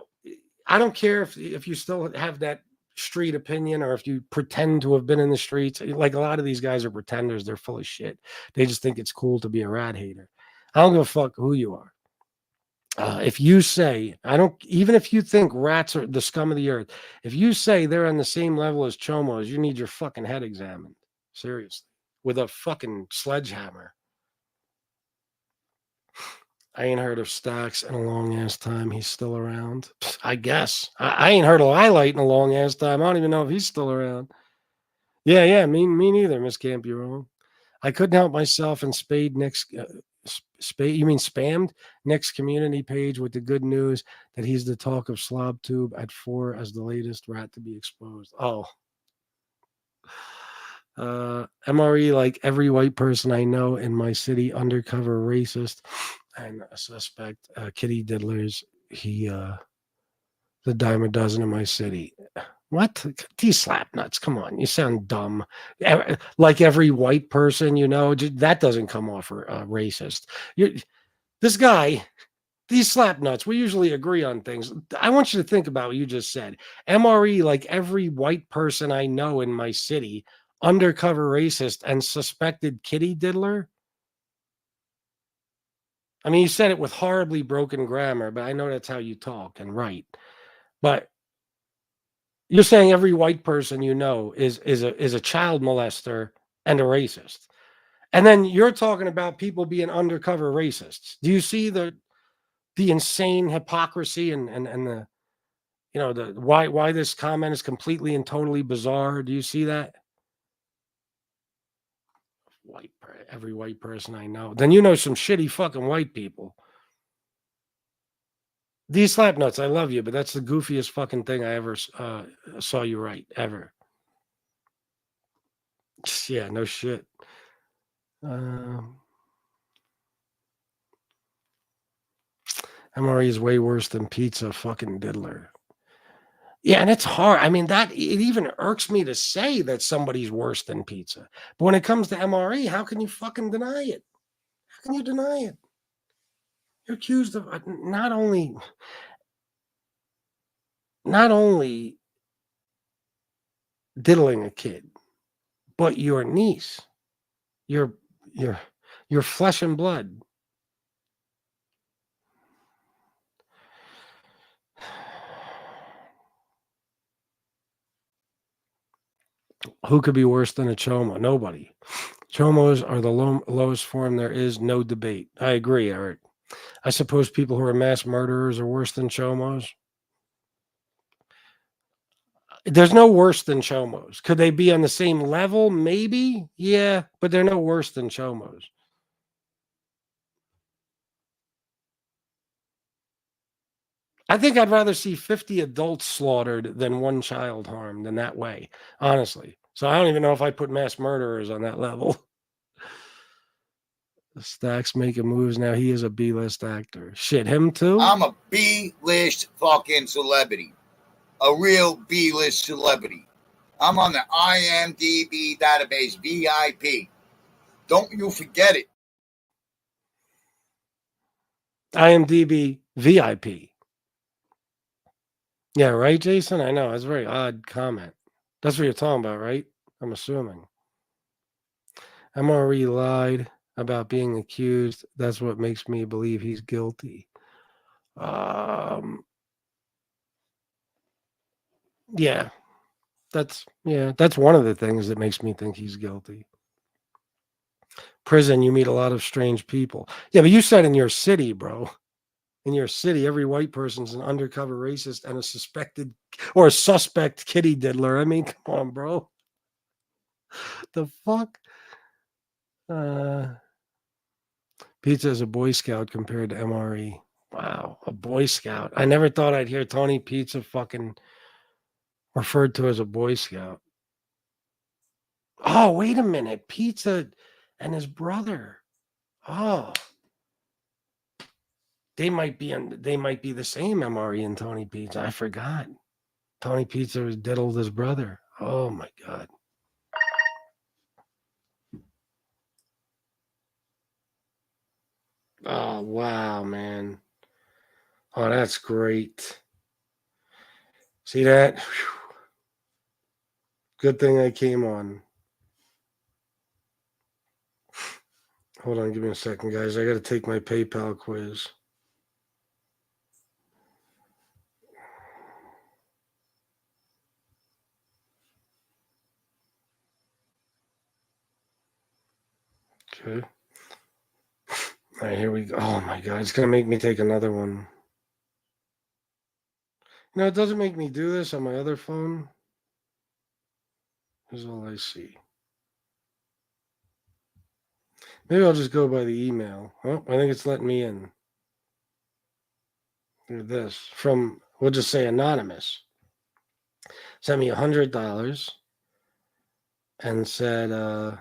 S1: I don't care if you still have that street opinion or if you pretend to have been in the streets. Like a lot of these guys are pretenders. They're full of shit. They just think it's cool to be a rat hater. I don't give a fuck who you are. If you say, I don't, even if you think rats are the scum of the earth, if you say they're on the same level as chomos, you need your fucking head examined. Seriously. With a fucking sledgehammer. I ain't heard of Stacks in a long ass time. He's still around. I guess. I ain't heard of Light in a long ass time. I don't even know if he's still around. Yeah, me neither, Miss Camp, you're wrong. I couldn't help myself and Spade Nick's you mean spammed Nick's community page with the good news that he's the talk of SlobTube at 4 as the latest rat to be exposed. Oh. MRE, like every white person I know in my city, undercover racist and a suspect, kitty diddlers. He the dime a dozen in my city. What? These slap nuts. Come on. You sound dumb. Like every white person, you know, that doesn't come off racist. This guy, these slap nuts, we usually agree on things. I want you to think about what you just said. MRE, like every white person I know in my city, undercover racist and suspected kitty diddler. I mean, you said it with horribly broken grammar, but I know that's how you talk and write. But you're saying every white person you know is a child molester and a racist. And then you're talking about people being undercover racists. Do you see the insane hypocrisy and the, you know, the why this comment is completely and totally bizarre? Do you see that? Every white person I know. Then you know some shitty fucking white people. These slap nuts, I love you, but that's the goofiest fucking thing I ever saw you write, ever. Yeah, no shit. MRE is way worse than pizza fucking diddler. Yeah, and it's hard. I mean, that it even irks me to say that somebody's worse than pizza. But when it comes to MRE, how can you fucking deny it? How can you deny it? You're accused of not only diddling a kid, but your niece, your flesh and blood. Who could be worse than a chomo? Nobody. Chomos are the lowest form there is, no debate. I agree, Eric. I suppose people who are mass murderers are worse than chomos. There's no worse than chomos. Could they be on the same level? Maybe. Yeah, but they're no worse than chomos. I think I'd rather see 50 adults slaughtered than one child harmed in that way, honestly. So I don't even know if I put mass murderers on that level. Stacks making moves now. He is a B-list actor. Shit, him too?
S2: I'm a B-list fucking celebrity. A real B-list celebrity. I'm on the IMDb database, VIP. Don't you forget it.
S1: IMDb VIP. Yeah, right, Jason? I know. That's a very odd comment. That's what you're talking about, right? I'm assuming. MRE lied about being accused. That's what makes me believe he's guilty. Yeah. That's one of the things that makes me think he's guilty. Prison, you meet a lot of strange people. Yeah, but you said in your city, bro. In your city, every white person's an undercover racist and a suspect kitty diddler. I mean, come on, bro. The fuck? Pizza is a Boy Scout compared to MRE. Wow, a Boy Scout. I never thought I'd hear Tony Pizza fucking referred to as a Boy Scout. Oh, wait a minute. Pizza and his brother. Oh. They might be the same MRE and Tony Pizza. I forgot. Tony Pizza was diddled his brother. Oh my God. Oh wow, man. Oh, that's great. See that? Whew. Good thing I came on. Hold on, give me a second, guys. I got to take my PayPal quiz. Okay. All right, here we go. Oh my God, it's gonna make me take another one. No, it doesn't make me do this on my other phone. Here's all I see. Maybe I'll just go by the email. Oh, I think it's letting me in. Look at this. From, we'll just say anonymous. Sent me $100 and said,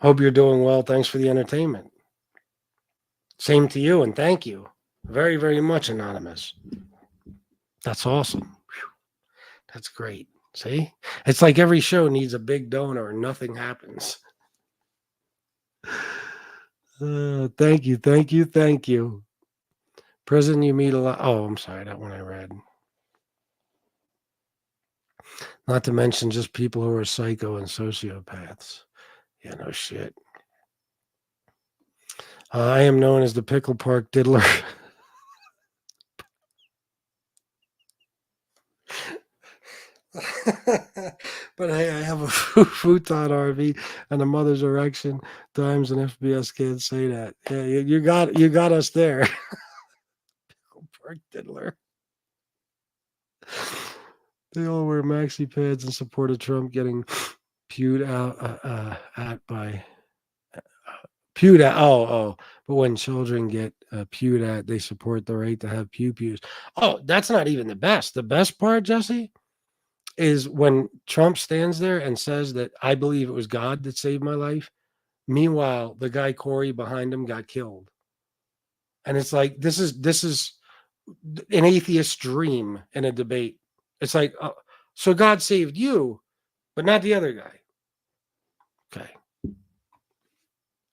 S1: hope you're doing well. Thanks for the entertainment. Same to you, and thank you very, very much, anonymous. That's awesome. Whew. That's great. See? It's like every show needs a big donor and nothing happens. Thank you, thank you, thank you. Prison, you meet a lot. Oh, I'm sorry, that one I read. Not to mention just people who are psycho and sociopaths. Yeah, no shit. I am known as the Pickle Park Diddler. But hey, I have a futon RV and a mother's erection. Dimes and FBS can't say that. Yeah, you got us there. Pickle Park Diddler. They all wear maxi pads and support a Trump getting pewed out pewed at. Oh. But when children get pewed at, they support the right to have pews. Oh, that's not even the best. The best part, Jesse, is when Trump stands there and says that I believe it was God that saved my life. Meanwhile, the guy Corey behind him got killed. And it's like this is an atheist dream in a debate. It's like, so God saved you, but not the other guy. Okay.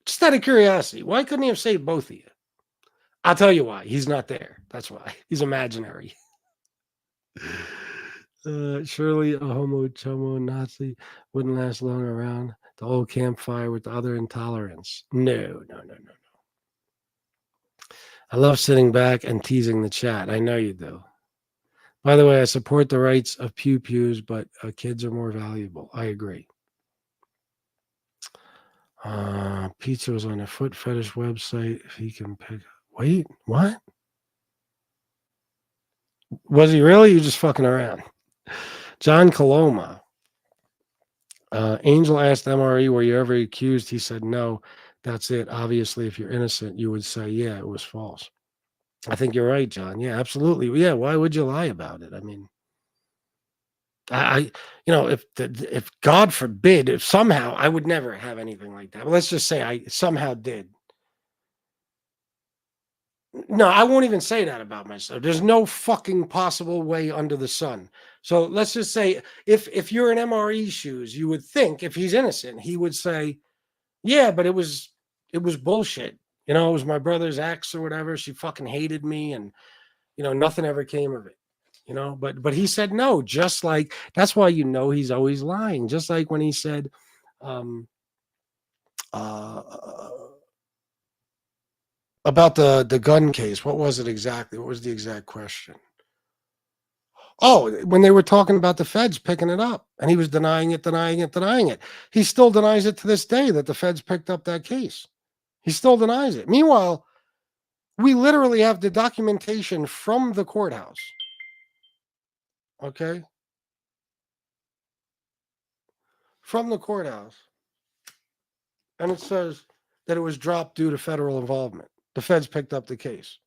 S1: Just out of curiosity, why couldn't he have saved both of you? I'll tell you why. He's not there. That's why. He's imaginary. Surely a homo chomo Nazi wouldn't last long around the old campfire with the other intolerance. No. I love sitting back and teasing the chat. I know you do. By the way, I support the rights of pews, but kids are more valuable. I agree. Pizza was on a foot fetish website. If he can pick. Wait, what? Was he really? You just fucking around. John Coloma. Angel asked MRE, were you ever accused? He said, no. That's it. Obviously, if you're innocent, you would say, yeah, it was false. I think you're right, John. Yeah, absolutely. Yeah, why would you lie about it? I mean, if God forbid, if somehow I would never have anything like that. But let's just say I somehow did. No, I won't even say that about myself. There's no fucking possible way under the sun. So let's just say if you're in MRE shoes, you would think if he's innocent, he would say, yeah, but it was bullshit. It was my brother's ex or whatever. She fucking hated me, and nothing ever came of it. But he said no, just like that's why he's always lying. Just like when he said about the gun case. What was it exactly? What was the exact question? Oh, when they were talking about the feds picking it up, and he was denying it. He still denies it to this day that the feds picked up that case. He still denies it. Meanwhile, we literally have the documentation from the courthouse. Okay? From the courthouse. And it says that it was dropped due to federal involvement. The feds picked up the case.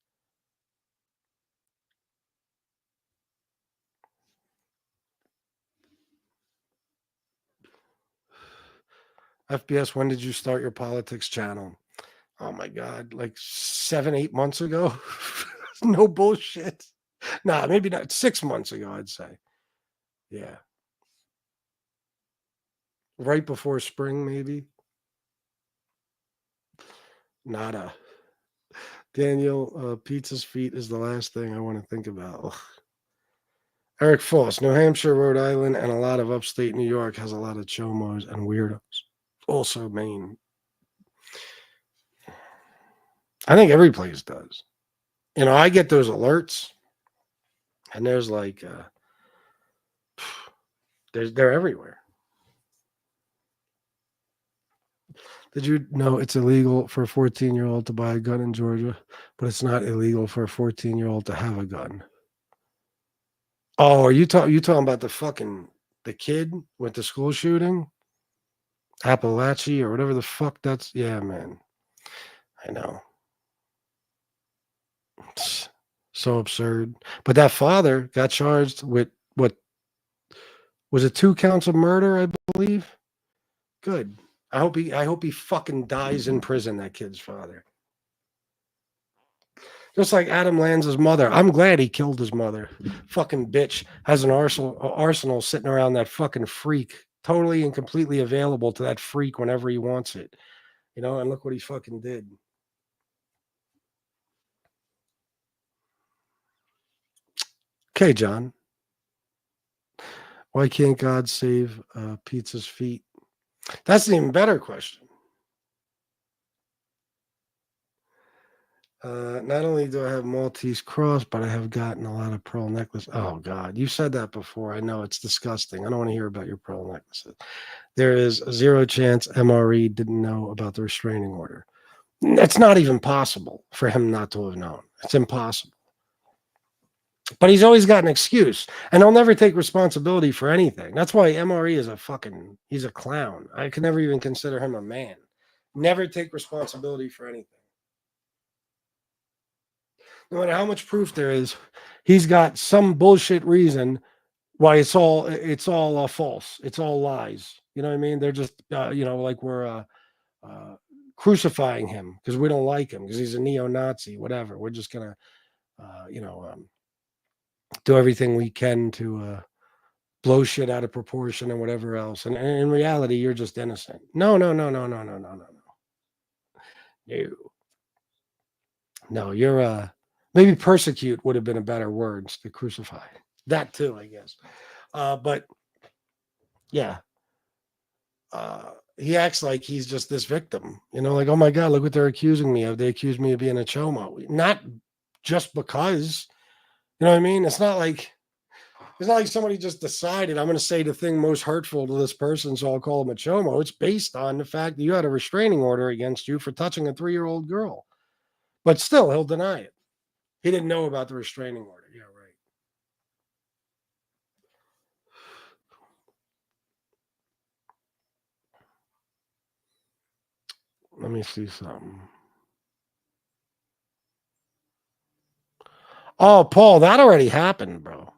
S1: FBS, when did you start your politics channel? Oh my God, like 7-8 months ago. No bullshit. Nah, maybe not. 6 months ago, I'd say. Yeah. Right before spring, maybe. Nada. Daniel, pizza's feet is the last thing I want to think about. Ugh. Eric Foss, New Hampshire, Rhode Island, and a lot of upstate New York has a lot of chomos and weirdos. Also Maine. I think every place does. You know, I get those alerts, and there's like, they're everywhere. Did you know it's illegal for a 14-year-old to buy a gun in Georgia, but it's not illegal for a 14-year-old to have a gun? Oh, are you talking about the kid with the school shooting? Appalachia or whatever the fuck that's, yeah, man. I know. It's so absurd. But that father got charged with what was it, 2 counts of murder, I believe? Good. I hope he fucking dies in prison, that kid's father. Just like Adam Lanza's mother. I'm glad he killed his mother. Fucking bitch has an arsenal sitting around that fucking freak, totally and completely available to that freak whenever he wants it. You know, and look what he fucking did. Okay, John. Why can't God save Pizza's feet? That's an even better question. Not only do I have Maltese cross, but I have gotten a lot of pearl necklace. Oh God, you said that before. I know it's disgusting. I don't want to hear about your pearl necklaces. There is a 0 chance MRE didn't know about the restraining order. It's not even possible for him not to have known. It's impossible. But he's always got an excuse, and he'll never take responsibility for anything. That's why MRE is he's a clown. I can never even consider him a man. Never take responsibility for anything. No matter how much proof there is, he's got some bullshit reason why it's all false. It's all lies. You know what I mean? They're just like we're crucifying him because we don't like him because he's a neo-Nazi. Whatever. We're just gonna do everything we can to blow shit out of proportion and whatever else. And in reality, you're just innocent. No. No, you're maybe persecute would have been a better word to crucify. That too, I guess. But yeah. He acts like he's just this victim, like, oh my God, look what they're accusing me of. They accuse me of being a chomo. Not just because, you know what I mean? It's not like somebody just decided I'm going to say the thing most hurtful to this person, so I'll call him a chomo. It's based on the fact that you had a restraining order against you for touching a 3-year-old girl. But still, he'll deny it. He didn't know about the restraining order. Yeah, right. Let me see something. Oh, Paul, that already happened, bro.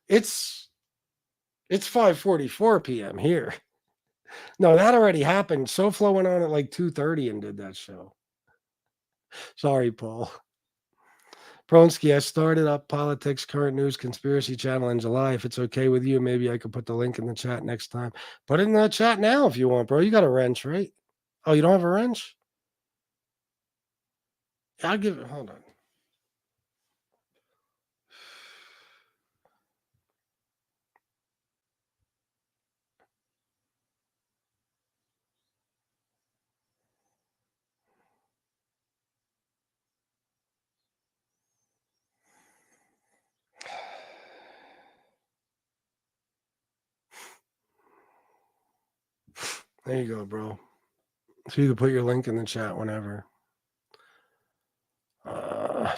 S1: It's 5:44 p.m. here. No, that already happened. SoFlo went on at like 2:30 and did that show. Sorry, Paul. Pronsky, I started up Politics Current News Conspiracy Channel in July. If it's okay with you, maybe I could put the link in the chat next time. Put it in the chat now if you want, bro. You got a wrench, right? Oh, you don't have a wrench? I'll give it. Hold on. There you go, bro. So you can put your link in the chat whenever.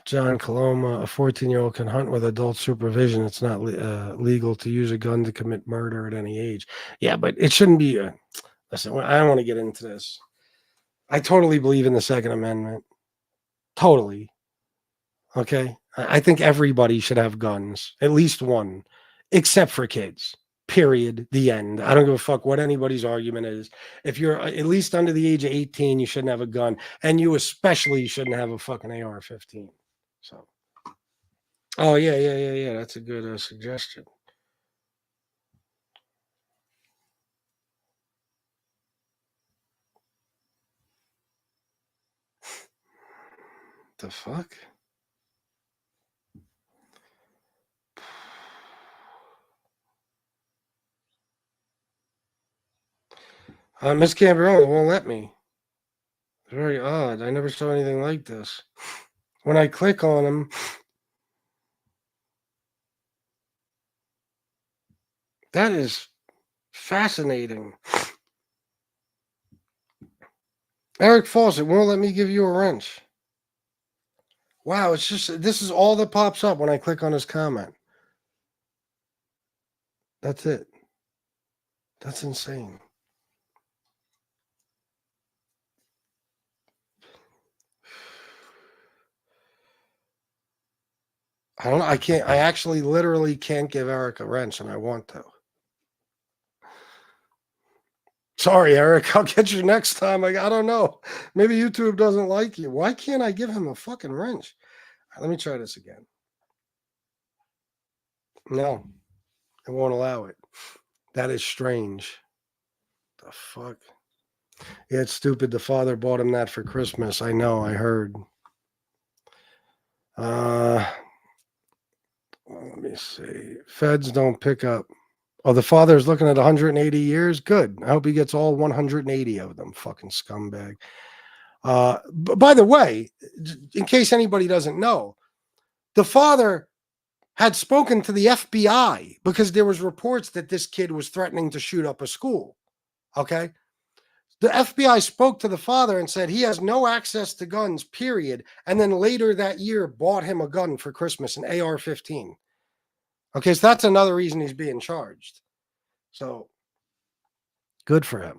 S1: John Coloma, a 14-year-old can hunt with adult supervision. It's not legal to use a gun to commit murder at any age. Yeah, but it shouldn't be. Listen, I don't want to get into this. I totally believe in the Second Amendment. Totally. Okay. I think everybody should have guns, at least one, except for kids. Period. The end. I don't give a fuck what anybody's argument is. If you're at least under the age of 18, you shouldn't have a gun. And you especially shouldn't have a fucking AR-15. So Oh, yeah. That's a good suggestion. The fuck? Miss Camberone won't let me. Very odd. I never saw anything like this. When I click on him, that is fascinating. Eric Fawcett won't let me give you a wrench. Wow, it's just this is all that pops up when I click on his comment. That's it. That's insane. I don't know. I can't. I actually literally can't give Eric a wrench, and I want to. Sorry, Eric. I'll get you next time. I don't know. Maybe YouTube doesn't like you. Why can't I give him a fucking wrench? Let me try this again. No, it won't allow it. That is strange. The fuck? Yeah, it's stupid. The father bought him that for Christmas. I know. I heard. Let me see. Feds don't pick up. Oh, the father's looking at 180 years. Good. I hope he gets all 180 of them. Fucking scumbag. By the way, in case anybody doesn't know, the father had spoken to the FBI because there was reports that this kid was threatening to shoot up a school. Okay. The FBI spoke to the father and said he has no access to guns, period. And then later that year bought him a gun for Christmas, an AR-15. Okay, so that's another reason he's being charged. So good for him.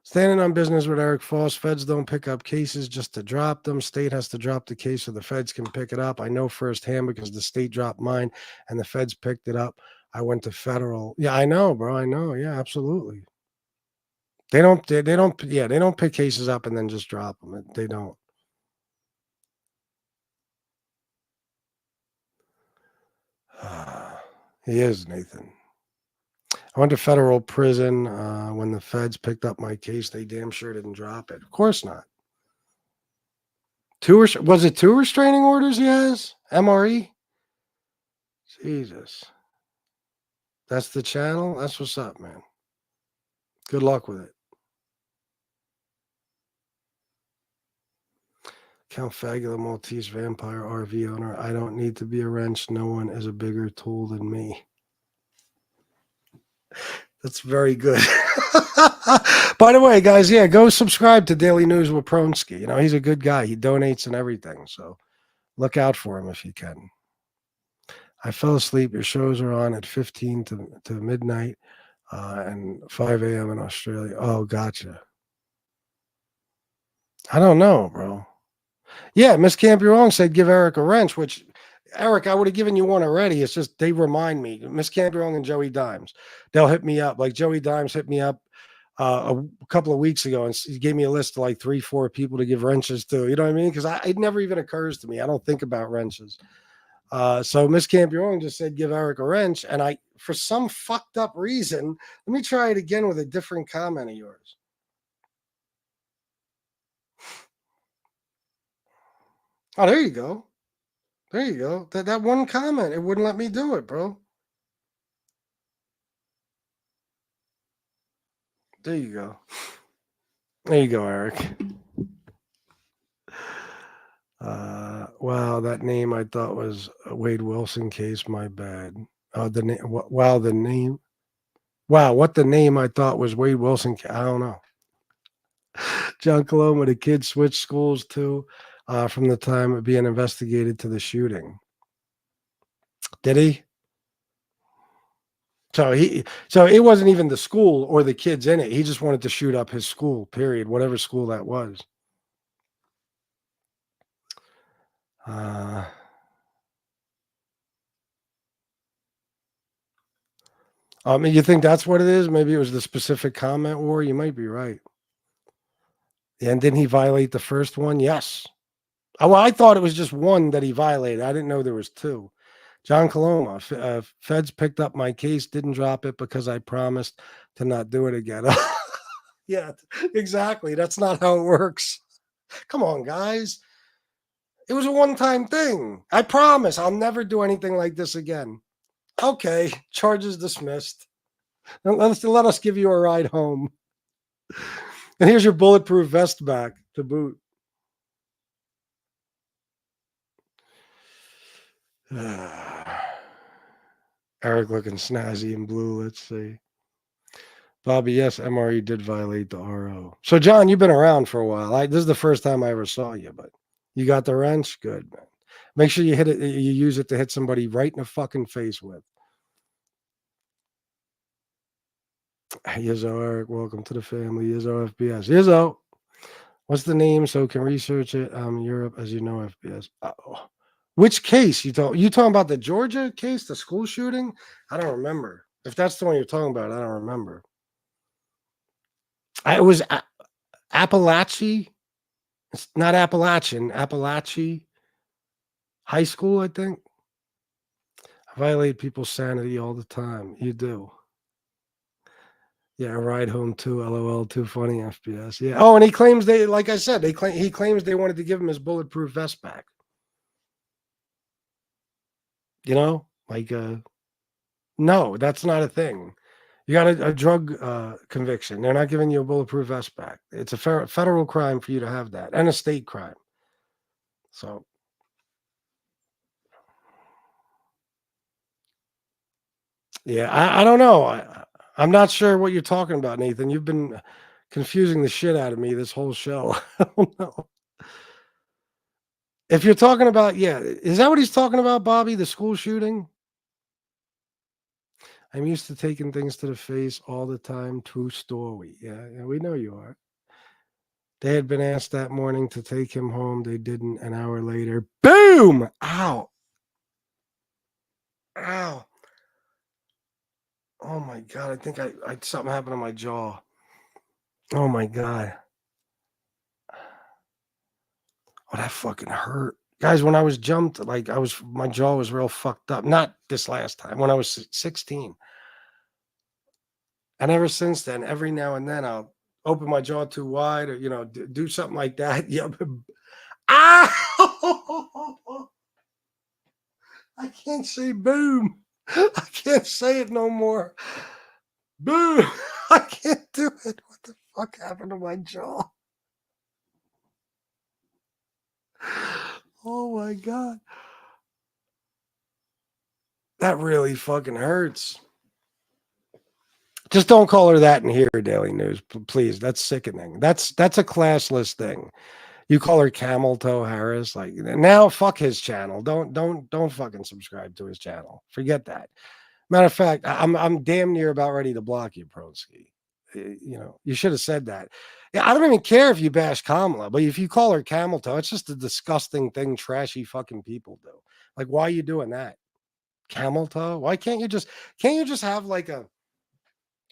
S1: Standing on business with Eric Foss. Feds don't pick up cases just to drop them. State has to drop the case so the feds can pick it up. I know firsthand because the state dropped mine and the feds picked it up. I went to federal. Yeah, I know, bro. I know. Yeah, absolutely. They don't pick cases up and then just drop them. They don't. He is, Nathan. I went to federal prison when the feds picked up my case. They damn sure didn't drop it. Of course not. Was it 2 restraining orders he has? MRE? Jesus. That's the channel? That's what's up, man. Good luck with it. Count Fagula Maltese Vampire RV owner. I don't need to be a wrench. No one is a bigger tool than me. That's very good. By the way, guys, yeah, go subscribe to Daily News with Pronsky. You know, he's a good guy. He donates and everything. So look out for him if you can. I fell asleep. Your shows are on at 15 to midnight and 5 a.m. in Australia. Oh, gotcha. I don't know, bro. Yeah, Miss Campion said give Eric a wrench, which Eric, I would have given you one already. It's just they remind me. Miss Campion and Joey Dimes. They'll hit me up. Like Joey Dimes hit me up a couple of weeks ago and he gave me a list of like 3-4 people to give wrenches to. You know what I mean? Because it never even occurs to me. I don't think about wrenches. So Miss Campion just said give Eric a wrench. And I, for some fucked up reason, let me try it again with a different comment of yours. Oh, there you go. There you go. That one comment, it wouldn't let me do it, bro. There you go. There you go, Eric. Wow, that name I thought was a Wade Wilson case. My bad. The name. Wow, the name. Wow, what the name I thought was Wade Wilson. I don't know. John Coloma, the kid switched schools too from the time of being investigated to the shooting. Did he? So it wasn't even the school or the kids in it. He just wanted to shoot up his school, period, whatever school that was. I mean, you think that's what it is? Maybe it was the specific comment war. You might be right. And didn't he violate the first one? Yes. Oh, well, I thought it was just one that he violated. I didn't know there was 2. John Coloma, feds picked up my case, didn't drop it because I promised to not do it again. Yeah, exactly. That's not how it works. Come on, guys. It was a one-time thing. I promise I'll never do anything like this again. Okay, charges dismissed. Let us give you a ride home. And here's your bulletproof vest back to boot. Eric looking snazzy and blue. Let's see. Bobby, yes, MRE did violate the RO. So, John, you've been around for a while. This is the first time I ever saw you, but you got the wrench? Good, man. Make sure you hit it. You use it to hit somebody right in the fucking face with. Yizzo, Eric, welcome to the family. Yizzo, FBS. Yizzo, what's the name so can research it? Europe, as you know, FBS. Uh-oh. Which case you talking about the Georgia case, the school shooting? I don't remember. If that's the one you're talking about, I don't remember. It was Appalachia. It's not Appalachian. Appalachia High School, I think. I violate people's sanity all the time. You do. Yeah, ride home too. LOL, too funny. FPS. Yeah. Oh, and he claims like I said, he claims they wanted to give him his bulletproof vest back. You know, like no, that's not a thing. You got a drug conviction. They're not giving you a bulletproof vest back. It's a federal crime for you to have that, and a state crime. So, yeah, I don't know. I'm not sure what you're talking about, Nathan. You've been confusing the shit out of me this whole show. I don't know. If you're talking about, yeah, is that what he's talking about, Bobby? The school shooting? I'm used to taking things to the face all the time. True story. Yeah, we know you are. They had been asked that morning to take him home. They didn't. An hour later, boom! Ow. Ow. Oh my God. I think I something happened to my jaw. Oh my God. Oh, that fucking hurt. Guys, when I was jumped, like my jaw was real fucked up. Not this last time, when I was 16. And ever since then, every now and then I'll open my jaw too wide or, do something like that. Yep. Ow! I can't say boom. I can't say it no more. Boom. I can't do it. What the fuck happened to my jaw? Oh my God. That really fucking hurts. Just don't call her that in here, Daily News, please. That's sickening. That's a classless thing. You call her Camel Toe Harris, like now. Fuck his channel. Don't fucking subscribe to his channel. Forget that. Matter of fact, I'm damn near about ready to block you, Broski. You should have said that. Yeah, I don't even care if you bash Kamala, but if you call her Camel Toe, it's just a disgusting thing. Trashy fucking people do. Like, why are you doing that? Camel Toe? Why can't you just have like a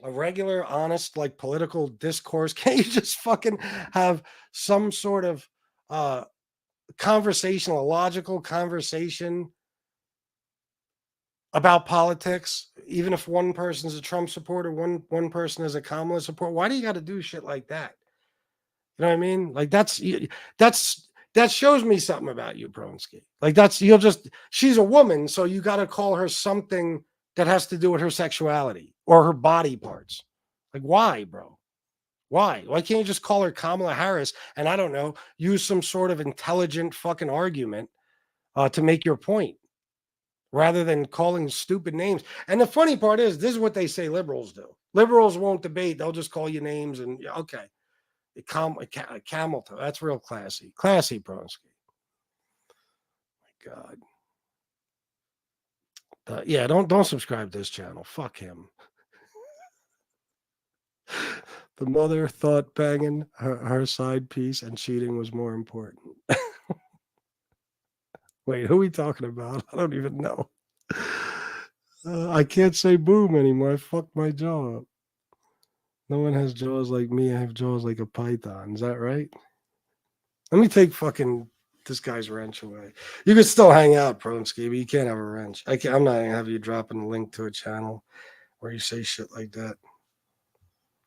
S1: regular, honest, like political discourse? Can't you just fucking have some sort of conversation, a logical conversation about politics, even if one person's a Trump supporter, one person is a Kamala supporter? Why do you got to do shit like that? You know what I mean? Like that shows me something about you, Bronsky. Like she's a woman, so you got to call her something that has to do with her sexuality or her body parts. Like, why, bro? Why? Why can't you just call her Kamala Harris and, I don't know, use some sort of intelligent fucking argument to make your point rather than calling stupid names? And the funny part is, this is what they say liberals do. Liberals won't debate. They'll just call you names and, okay. Camel toe. That's real classy. Classy, Bronsky. My God. Yeah, don't subscribe to this channel. Fuck him. The mother thought banging her side piece and cheating was more important. Wait, who are we talking about? I don't even know. I can't say boom anymore. I fucked my jaw up. No one has jaws like me. I have jaws like a python. Is that right? Let me take fucking this guy's wrench away. You can still hang out, Pronsky, but you can't have a wrench. I'm not gonna have you dropping a link to a channel where you say shit like that.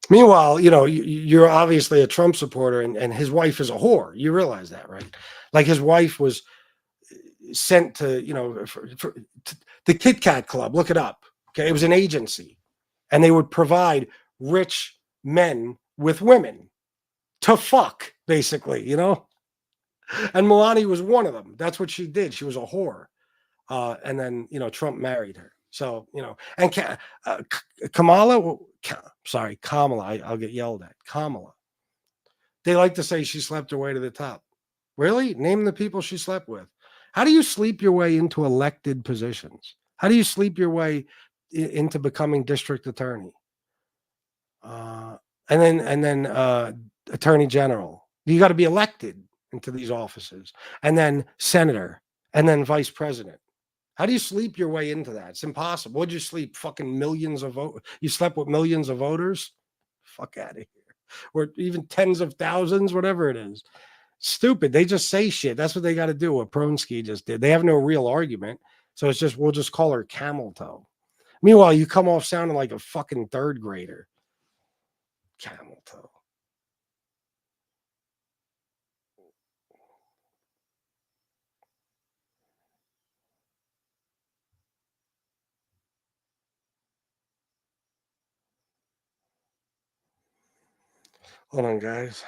S1: Meanwhile, you're obviously a Trump supporter, and his wife is a whore. You realize that, right? Like his wife was sent to, to the Kit Kat Club. Look it up. Okay, it was an agency, and they would provide rich men with women to fuck, basically, And Melania was one of them. That's what she did. She was a whore. And then, Trump married her. So, and Kamala, I'll get yelled at. Kamala. They like to say she slept her way to the top. Really? Name the people she slept with. How do you sleep your way into elected positions? How do you sleep your way into becoming district attorney? And then attorney general. You got to be elected into these offices, and then senator, and then vice president. How do you sleep your way into that? It's impossible. What'd you sleep? Fucking millions of votes. You slept with millions of voters? Fuck out of here. Or even tens of thousands, whatever it is. Stupid. They just say shit. That's what they got to do. What Pronsky just did. They have no real argument. So it's just, we'll just call her camel toe. Meanwhile, you come off sounding like a fucking third grader. Camel toe. Hold on, guys.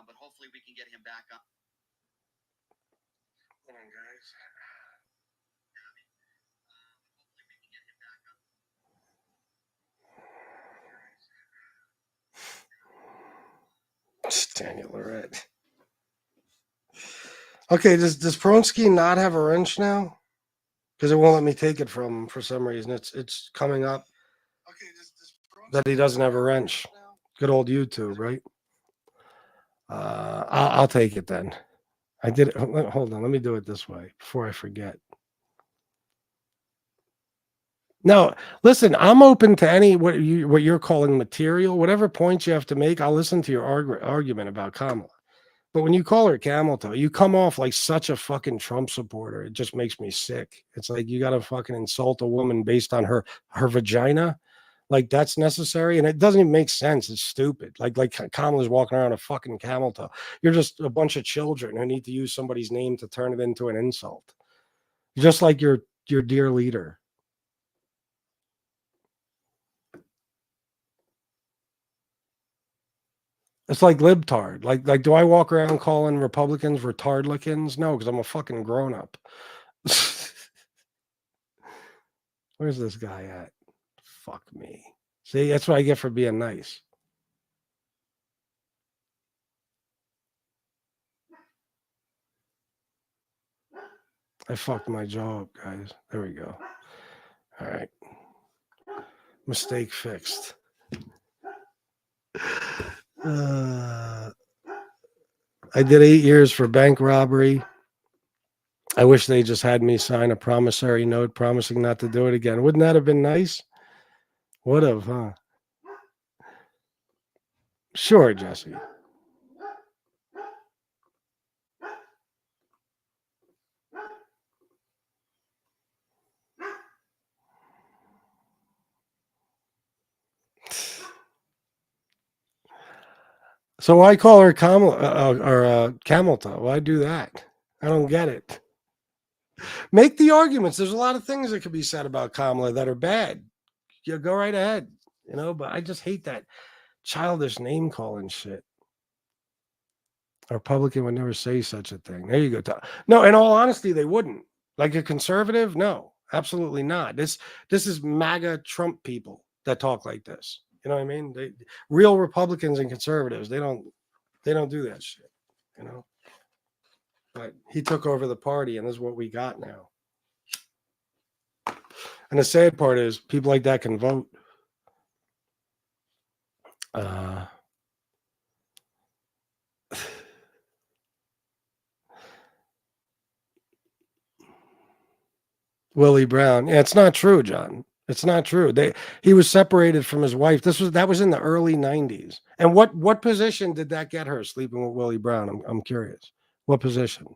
S3: But hopefully we can get him back up.
S1: Hold on, guys. Daniel Lorette. Okay, does Pronsky not have a wrench now? Because it won't let me take it from him for some reason. It's coming up. Okay, that he doesn't have a wrench. Good old YouTube, right? I'll take it then. I did it. Hold on, let me do it this way before I forget. No, listen, I'm open to any what you're calling material, whatever points you have to make. I'll listen to your argument about Kamala. But when you call her camel toe, you come off like such a fucking Trump supporter. It just makes me sick. It's like you got to fucking insult a woman based on her vagina. Like that's necessary, and it doesn't even make sense. It's stupid. Like Kamala's walking around a fucking camel toe. You're just a bunch of children who need to use somebody's name to turn it into an insult. Just like your dear leader. It's like libtard. Like, do I walk around calling Republicans retardlicans? No, because I'm a fucking grown up. Where's this guy at? Fuck me. See, that's what I get for being nice. I fucked my jaw up, guys. There we go. All right. Mistake fixed. I did 8 years for bank robbery. I wish they just had me sign a promissory note promising not to do it again. Wouldn't that have been nice? Would have, huh? Sure, Jesse. So why call her camel toe? Why do that? I don't get it. Make the arguments. There's a lot of things that could be said about Kamala that are bad. You go right ahead, but I just hate that childish name calling shit. A Republican would never say such a thing. There you go. No, in all honesty, they wouldn't. Like a conservative? No, absolutely not. This is MAGA Trump people that talk like this. You know what I mean? Real Republicans and conservatives, they don't do that shit, But he took over the party, and this is what we got now. And the sad part is people like that can vote. Willie Brown. Yeah, it's not true, John. It's not true. He was separated from his wife. That was in the early 90s. And what position did that get her sleeping with Willie Brown? I'm curious. What position?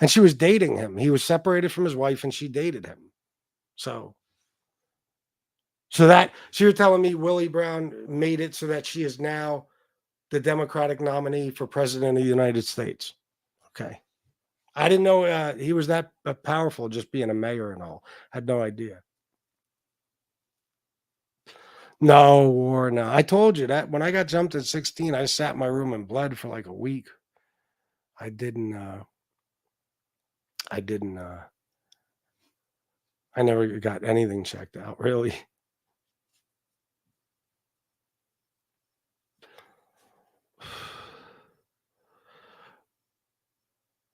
S1: And she was dating him. He was separated from his wife and she dated him. So you're telling me Willie Brown made it so that she is now the Democratic nominee for president of the United States. Okay. I didn't know he was that powerful, just being a mayor and all. I had no idea. No war, no. I told you that when I got jumped at 16, I sat in my room and bled for like a week. I didn't I never got anything checked out, really.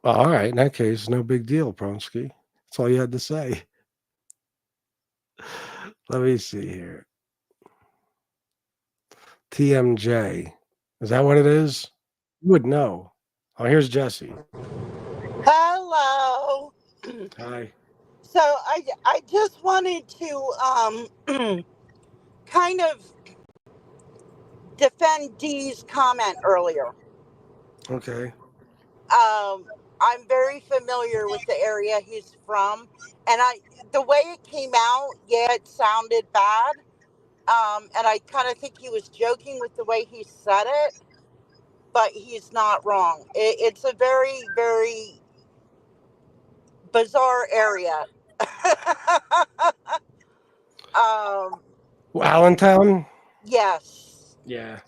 S1: Well, all right, in that case, no big deal, Pronsky. That's all you had to say. Let me see here. TMJ. Is that what it is? You would know. Oh, here's Jesse.
S4: Hello.
S1: Hi.
S4: So I just wanted to kind of defend Dee's comment earlier.
S1: Okay.
S4: I'm very familiar with the area he's from, and the way it came out, yeah, it sounded bad. And I kind of think he was joking with the way he said it, but he's not wrong. It's a very, very bizarre area.
S1: Well, Allentown?
S4: Yes.
S1: Yeah.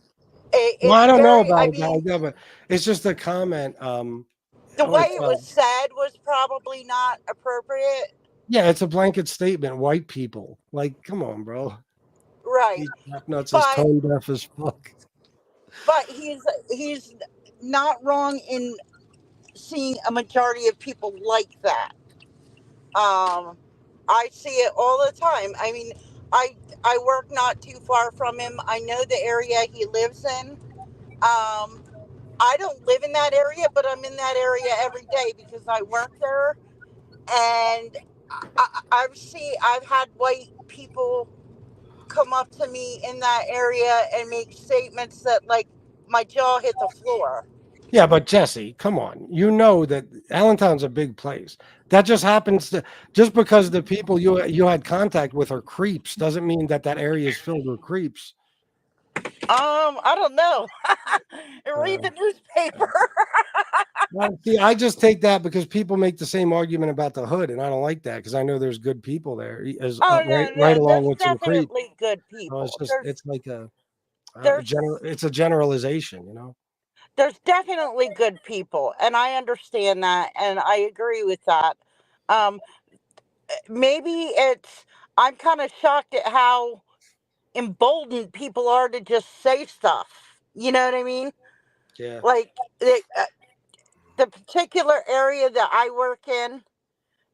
S1: Well, I
S4: It's
S1: don't know
S4: very,
S1: about
S4: I
S1: it,
S4: mean,
S1: but it's just a comment.
S4: the way
S1: It's
S4: it was said was probably not appropriate.
S1: yeah, it's a blanket statement. White people, like, come on, bro.
S4: Right.
S1: These nuts is
S4: But
S1: tone deaf as fuck.
S4: he's not wrong in seeing a majority of people like that. I see it all the time. I mean, I work not too far from him. I know the area he lives in. I don't live in that area, but I'm in that area every day because I work there, and I've had white people come up to me in that area and make statements that like my jaw hit the floor.
S1: Yeah, but Jesse, come on. You know that Allentown's a big place. That just happens to just because the people you had contact with are creeps doesn't mean that area is filled with creeps.
S4: I don't know. Read the newspaper.
S1: Well, see, I just take that because people make the same argument about the hood, and I don't like that because I know there's good people there, as
S4: Oh
S1: right
S4: no,
S1: along
S4: there's
S1: with some creeps.
S4: definitely good
S1: So
S4: people.
S1: it's like a
S4: There's
S1: it's a generalization, you know.
S4: there's definitely good people, and I understand that, and I agree with that. Um, maybe I'm kind of shocked at how emboldened people are to just say stuff. You know what I mean?
S1: Yeah.
S4: Like the particular area that I work in,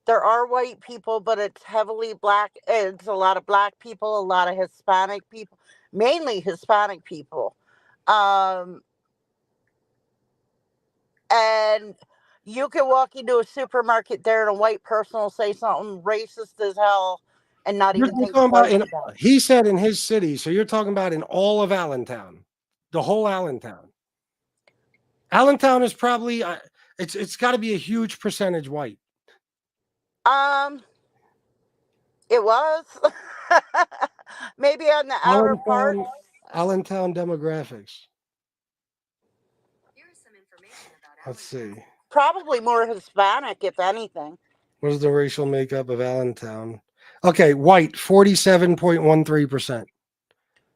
S4: there are white people, but it's heavily black. It's a lot of black people, a lot of Hispanic people, mainly Hispanic people. Um, and you can walk into a supermarket there and a white person will say something racist as hell and not
S1: You're
S4: even think
S1: talking about
S4: twice
S1: in
S4: about it.
S1: he said in his city, so you're talking about in all of Allentown, the whole Allentown. Allentown is probably it's got to be a huge percentage white.
S4: It was maybe on the outer part.
S1: Allentown demographics. Let's see.
S4: Probably more Hispanic, if anything.
S1: What is the racial makeup of Allentown? Okay, white 47.13%.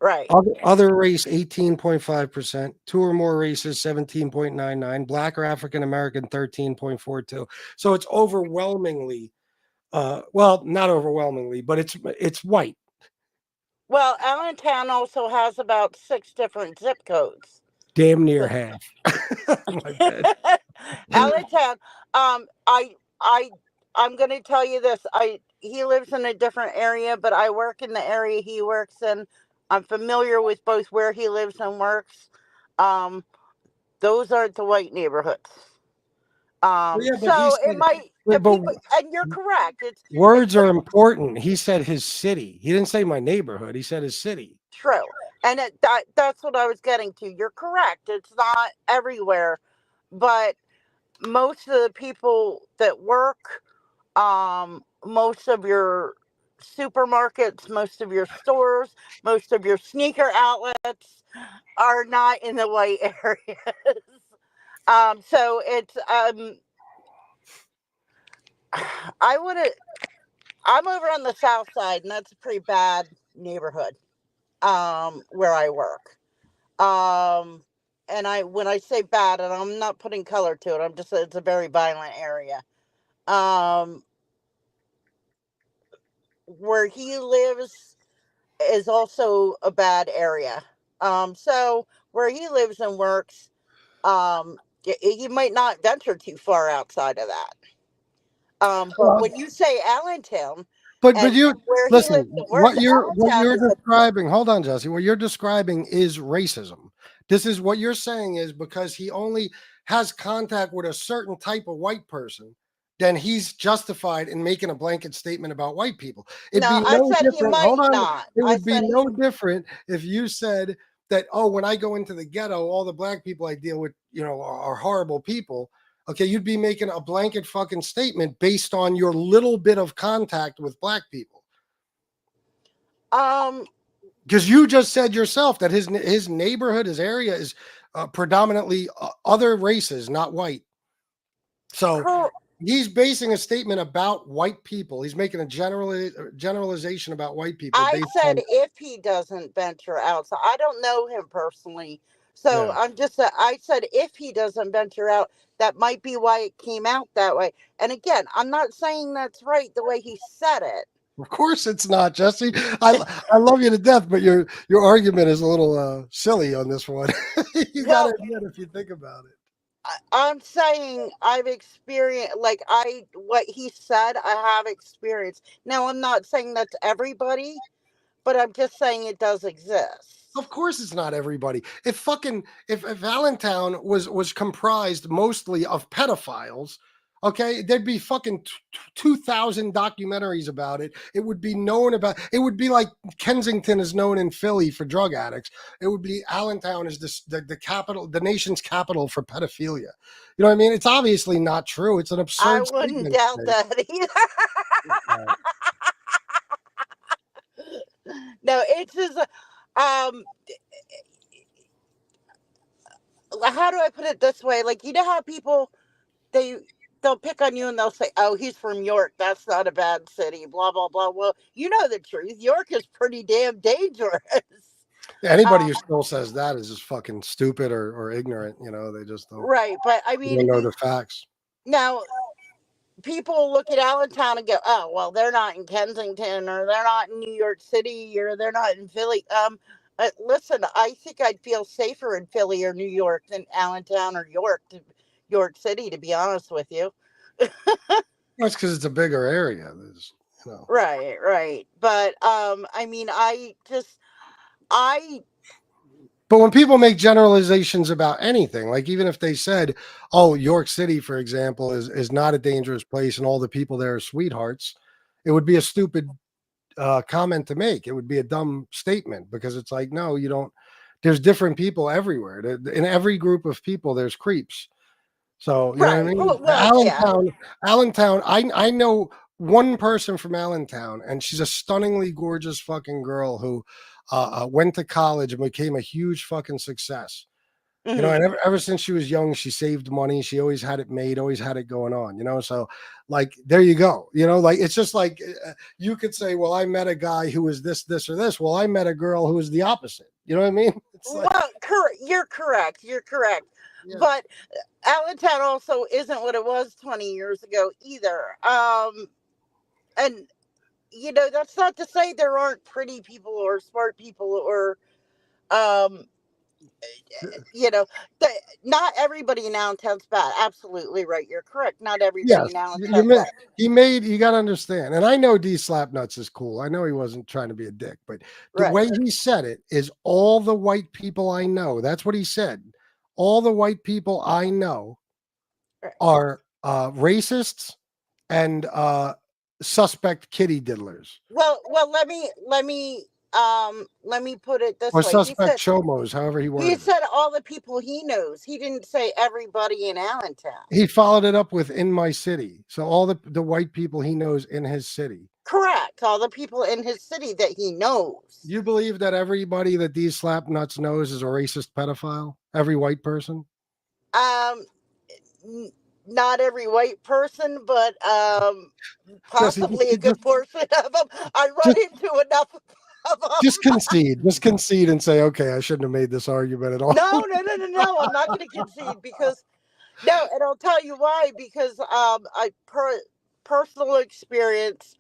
S4: Right.
S1: Other race 18.5%. Two or more races 17.99. Black or African American 13.42. So it's overwhelmingly, well, not overwhelmingly, but it's white.
S4: Well, Allentown also has about 6 different zip codes.
S1: Damn near half. My bad.
S4: Allentown. I I'm gonna tell you this. He lives in a different area, but I work in the area he works in. I'm familiar with both where he lives and works. Um, those aren't the white neighborhoods.
S1: Well, yeah, but he
S4: So it
S1: said,
S4: might
S1: but
S4: people, and you're correct. It's
S1: words are important. He said his city. He didn't say my neighborhood. He said his city.
S4: true, and that's what I was getting to. You're correct. It's not everywhere, but most of the people that work, most of your supermarkets, most of your stores, most of your sneaker outlets are not in the white areas. So it's I would have. I'm over on the south side, and that's a pretty bad neighborhood. Where I work. And I when I say bad, and I'm not putting color to it, I'm just it's a very violent area. Um, where he lives is also a bad area. So where he lives and works, you might not venture too far outside of that. But
S1: Well,
S4: when you say Allentown
S1: but
S4: and
S1: you
S4: where he lives
S1: listen.
S4: and works,
S1: What
S4: Allentown
S1: you're
S4: is a
S1: describing. Hold on, Jesse. What you're describing is racism. This is what you're saying is because he only has contact with a certain type of white person, then he's justified in making a blanket statement about white people. It'd
S4: no.
S1: be
S4: I
S1: no
S4: said he
S1: different. Hold
S4: might
S1: on.
S4: not.
S1: It
S4: I
S1: would be
S4: said
S1: no
S4: he.
S1: different if you said that, oh, when I go into the ghetto, all the black people I deal with, are horrible people. Okay, you'd be making a blanket fucking statement based on your little bit of contact with black people.
S4: Um.
S1: Because you just said yourself that his neighborhood, his area is predominantly other races, not white. So
S4: Cor-
S1: he's basing a statement about white people. He's making a generalization about white people
S4: I
S1: based
S4: said
S1: on
S4: if he doesn't venture outside. I don't know him personally, so
S1: yeah.
S4: I'm just. I said if he doesn't venture out, that might be why it came out that way. And again, I'm not saying that's right the way he said it.
S1: Of course, it's not, Jesse. I love you to death, but your argument is a little silly on this one. You got to
S4: Well,
S1: admit if you think about it.
S4: I'm saying I've experienced like I what he said. I have experienced. Now I'm not saying that's everybody, but I'm just saying it does exist.
S1: Of course, it's not everybody. If Allentown was comprised mostly of pedophiles, okay, there'd be fucking 2,000 documentaries about it. It would be known about. It would be like Kensington is known in Philly for drug addicts. It would be Allentown is the capital, the nation's capital for pedophilia. You know what I mean? It's obviously not true. It's an
S4: I
S1: absurd
S4: wouldn't
S1: statement.
S4: doubt that either. No, it's just um how do I put it this way? Like you know how people they they'll pick on you and they'll say, "Oh, he's from York. That's not a bad city." Blah blah blah. Well, you know the truth. York is pretty damn dangerous.
S1: Anybody
S4: Um,
S1: who still says that is just fucking stupid or ignorant. They just
S4: right, but I
S1: they
S4: mean,
S1: don't know the facts.
S4: now people look at Allentown and go, "Oh, well, they're not in Kensington, or they're not in New York City, or they're not in Philly." Listen, I think I'd feel safer in Philly or New York than Allentown or York City, to be honest with you.
S1: That's because it's a bigger area. There's.
S4: Right, right. But I mean, I
S1: But when people make generalizations about anything, like even if they said, "Oh, York City, for example, is not a dangerous place, and all the people there are sweethearts," it would be a stupid comment to make. It would be a dumb statement because it's like, no, you don't. There's different people everywhere. In every group of people, there's creeps. So, you know what I
S4: right.
S1: mean?
S4: Well, yeah.
S1: Allentown, I know one person from Allentown, and she's a stunningly gorgeous fucking girl who went to college and became a huge fucking success.
S4: Hmm.
S1: And ever since she was young, she saved money. She always had it made, always had it going on. So like, there you go. Like, it's just like you could say, well, I met a guy who was this, or this. Well, I met a girl who was the opposite. You know what I mean? It's like,
S4: Well, you're correct. You're correct.
S1: yeah.
S4: But Allentown also isn't what it was 20 years ago either. And that's not to say there aren't pretty people or smart people or um you know, the, not everybody in Allentown's bad. Absolutely right. You're correct. Not everybody
S1: Yes,
S4: in
S1: you
S4: Allentown's
S1: made
S4: bad.
S1: you got to understand. And I know D Slapnuts is cool. I know he wasn't trying to be a dick, but the
S4: Right.
S1: way he said it is all the white people I know. That's what he said. All the white people I know
S4: Right.
S1: are racists and suspect kitty diddlers
S4: Well, let me put it this
S1: or
S4: way.
S1: suspect chomos, however he
S4: He
S1: worded it.
S4: said all the people he knows. He didn't say everybody in Allentown.
S1: He followed it up with in my city. So all the white people he knows in his city.
S4: Correct. All the people in his city that he knows.
S1: You believe that everybody that these slap nuts knows is a racist pedophile? Every white person?
S4: Not every white person, but
S1: Jesse,
S4: possibly a good portion of them. I run into enough of them.
S1: just concede. Just concede and say, okay, I shouldn't have made this argument at all.
S4: No. I'm not going to concede because no, and I'll tell you why. Because personal experience,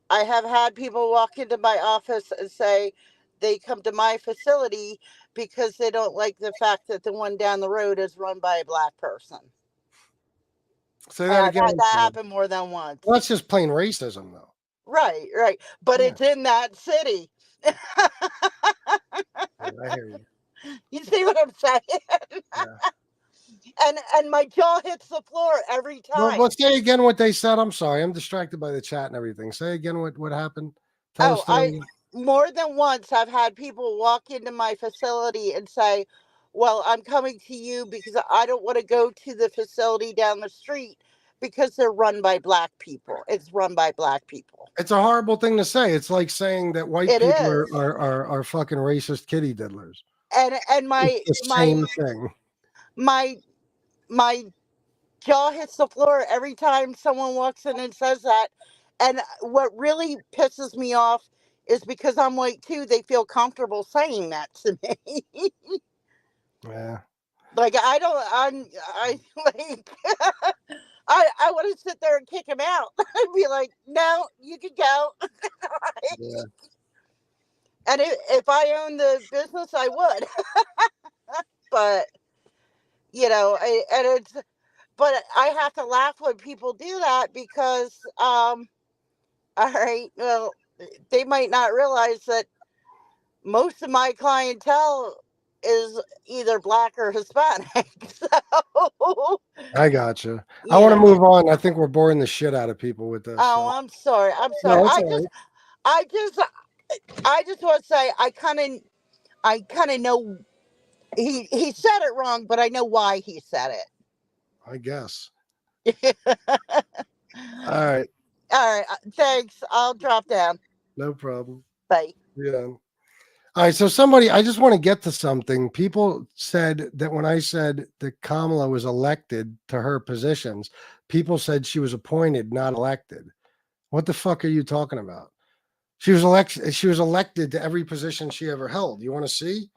S4: I have had people walk into my office and say they come to my facility because they don't like the fact that the one down the road is run by a black person.
S1: Say that again.
S4: That happened more than once.
S1: Well, that's just plain racism, though.
S4: Right. But it's in that city.
S1: Yeah, I hear you.
S4: You see what I'm saying?
S1: Yeah.
S4: And my jaw hits the floor every time.
S1: Well, say again what they said. I'm sorry. I'm distracted by the chat and everything. Say again what happened. Tell us.
S4: More than once I've had people walk into my facility and say, well, I'm coming to you because I don't want to go to the facility down the street because they're run by black people. It's run by black people. It's
S1: a horrible thing to say. It's like saying that white people are fucking racist kitty diddlers.
S4: And my
S1: same thing.
S4: My jaw hits the floor every time someone walks in and says that. And what really pisses me off is because I'm white too, they feel comfortable saying that to me.
S1: Yeah.
S4: Like I want to sit there and kick him out. I'd be like, no, you can go.
S1: Yeah.
S4: And if I owned the business, I would. But but I have to laugh when people do that because all right, well, they might not realize that most of my clientele is either black or Hispanic. So,
S1: I gotcha. I want to move on. I think we're boring the shit out of people with this.
S4: Oh, so. I'm sorry.
S1: No,
S4: I just want to say I kind of know he said it wrong, but I know why he said it.
S1: I guess. All right.
S4: Thanks. I'll drop down.
S1: No problem.
S4: Bye.
S1: Yeah. All right. So I just want to get to something. People said that when I said that Kamala was elected to her positions, people said she was appointed, not elected. What the fuck are you talking about? She was elected to every position she ever held. You want to see?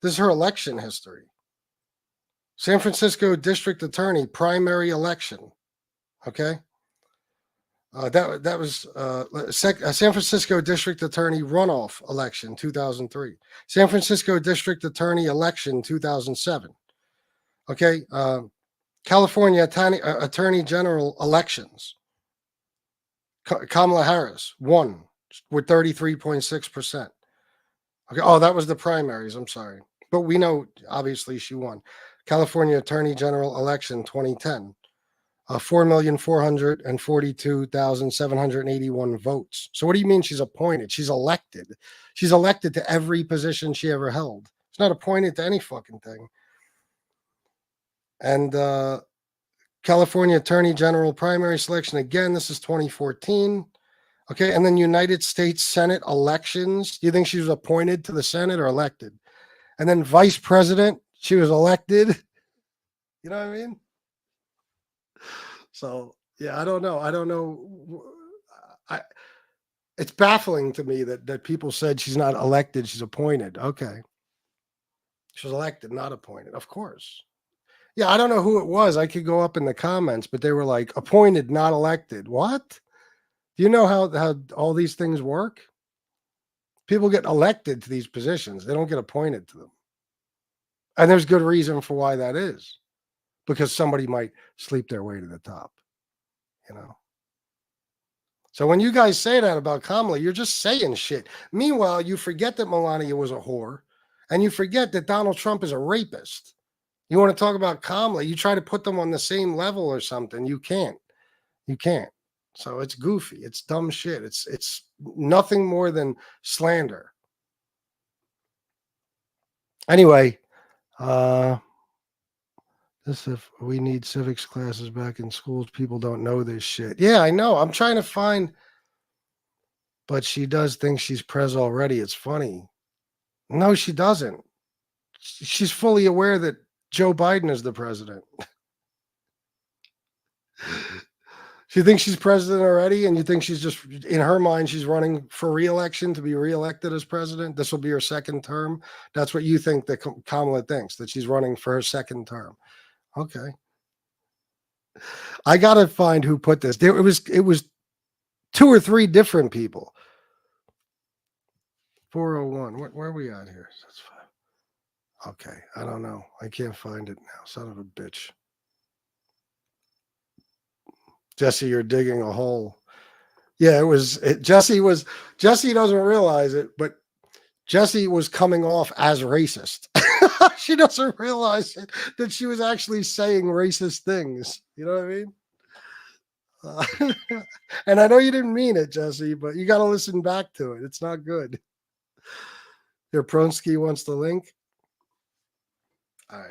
S1: This is her election history. San Francisco District Attorney primary election. Okay. That was San Francisco District Attorney runoff election 2003. San Francisco District Attorney election 2007. Okay. California Attorney General elections. Kamala Harris won with 33.6%. Okay. Oh, that was the primaries. I'm sorry. But we know, obviously, she won. California Attorney General election 2010. 4,442,781 votes. So what do you mean she's appointed? She's elected. She's elected to every position she ever held. She's not appointed to any fucking thing. And California Attorney General primary selection, again, this is 2014. Okay, and then United States Senate elections. Do you think she was appointed to the Senate or elected? And then Vice President, she was elected. You know what I mean? So, yeah, I don't know. It's baffling to me that people said she's not elected, she's appointed. Okay. She was elected, not appointed. Of course. Yeah, I don't know who it was. I could go up in the comments, but they were like, appointed, not elected. What? Do you know how all these things work? People get elected to these positions. They don't get appointed to them. And there's good reason for why that is. Because somebody might sleep their way to the top, So when you guys say that about Kamala, you're just saying shit. Meanwhile, you forget that Melania was a whore, and you forget that Donald Trump is a rapist. You want to talk about Kamala? You try to put them on the same level or something. You can't. You can't. So it's goofy. It's dumb shit. It's nothing more than slander. Anyway, this if we need civics classes back in schools. People don't know this shit. Yeah, I know. I'm trying to find, but she does think she's pres already. It's funny. No, she doesn't. She's fully aware that Joe Biden is the president. She thinks she's president already, and you think she's just, in her mind, she's running for re-election to be reelected as president. This will be her second term. That's what you think that Kamala thinks, that she's running for her second term. Okay. I gotta find who put this. It was 2 or 3 different people. 401. Where are we at here? That's fine. Okay. I don't know. I can't find it now. Son of a bitch. Jesse, you're digging a hole. Yeah, Jesse doesn't realize it, but Jesse was coming off as racist. She doesn't realize that she was actually saying racist things. You know what I mean? And I know you didn't mean it, Jesse, but you got to listen back to it. It's not good. Your Pronsky wants the link. All right.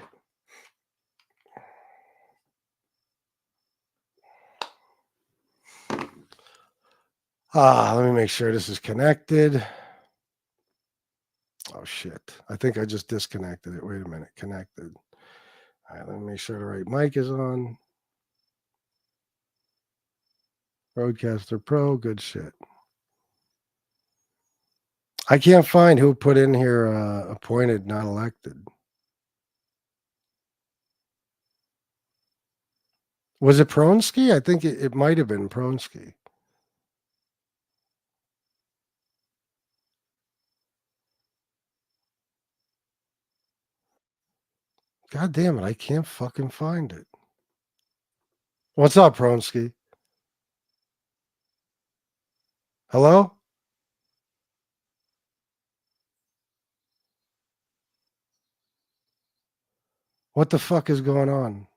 S1: Let me make sure this is connected. Oh, shit. I think I just disconnected it. Wait a minute. Connected. All right, let me make sure the right mic is on. Roadcaster Pro, good shit. I can't find who put in here appointed, not elected. Was it Pronsky? I think it might have been Pronsky. God damn it, I can't fucking find it. What's up, Pronsky? Hello? What the fuck is going on?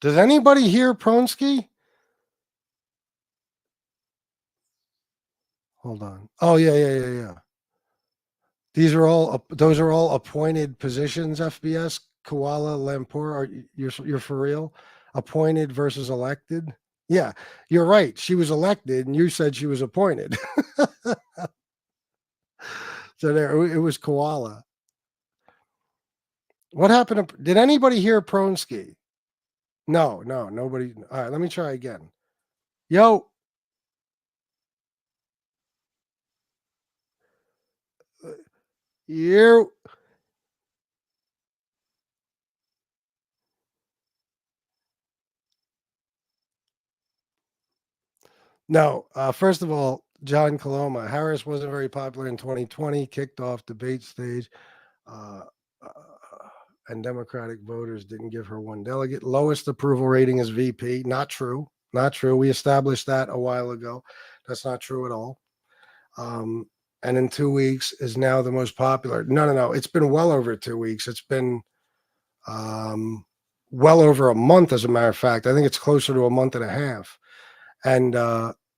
S1: Does anybody hear Pronsky? Hold on. Oh, yeah. Those are all appointed positions, FBS, Kuala Lumpur. You're for real? Appointed versus elected? Yeah, you're right. She was elected and you said she was appointed. So it was Koala. What happened did anybody hear Pronsky? No, nobody. All right, let me try again. Yo. You. No, first of all, John Coloma. Harris wasn't very popular in 2020, kicked off debate stage, and Democratic voters didn't give her one delegate. Lowest approval rating is VP. Not true. Not true. We established that a while ago. That's not true at all. And in 2 weeks is now the most popular. No. It's been well over 2 weeks. It's been well over a month, as a matter of fact. I think it's closer to a month and a half. And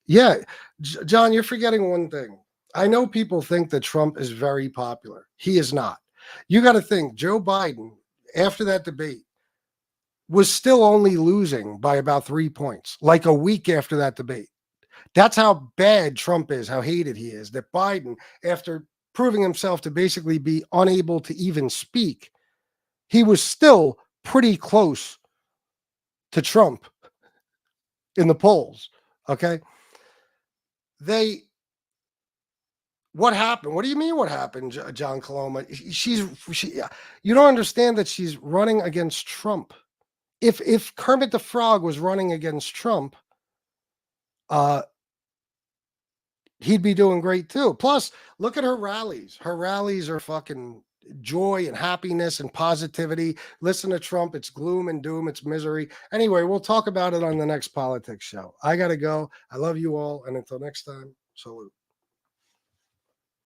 S1: yeah, John, you're forgetting one thing. I know people think that Trump is very popular. He is not. You got to think Joe Biden, after that debate, was still only losing by about 3 points, like a week after that debate. That's how bad Trump is, how hated he is, that Biden, after proving himself to basically be unable to even speak, he was still pretty close to Trump in the polls. Okay. What happened? What do you mean what happened, John Coloma? You don't understand that she's running against Trump. If Kermit the Frog was running against Trump, he'd be doing great too. Plus, look at her rallies. Her rallies are fucking joy and happiness and positivity. Listen to Trump. It's gloom and doom. It's misery. Anyway, we'll talk about it on the next politics show. I got to go. I love you all. And until next time, salute.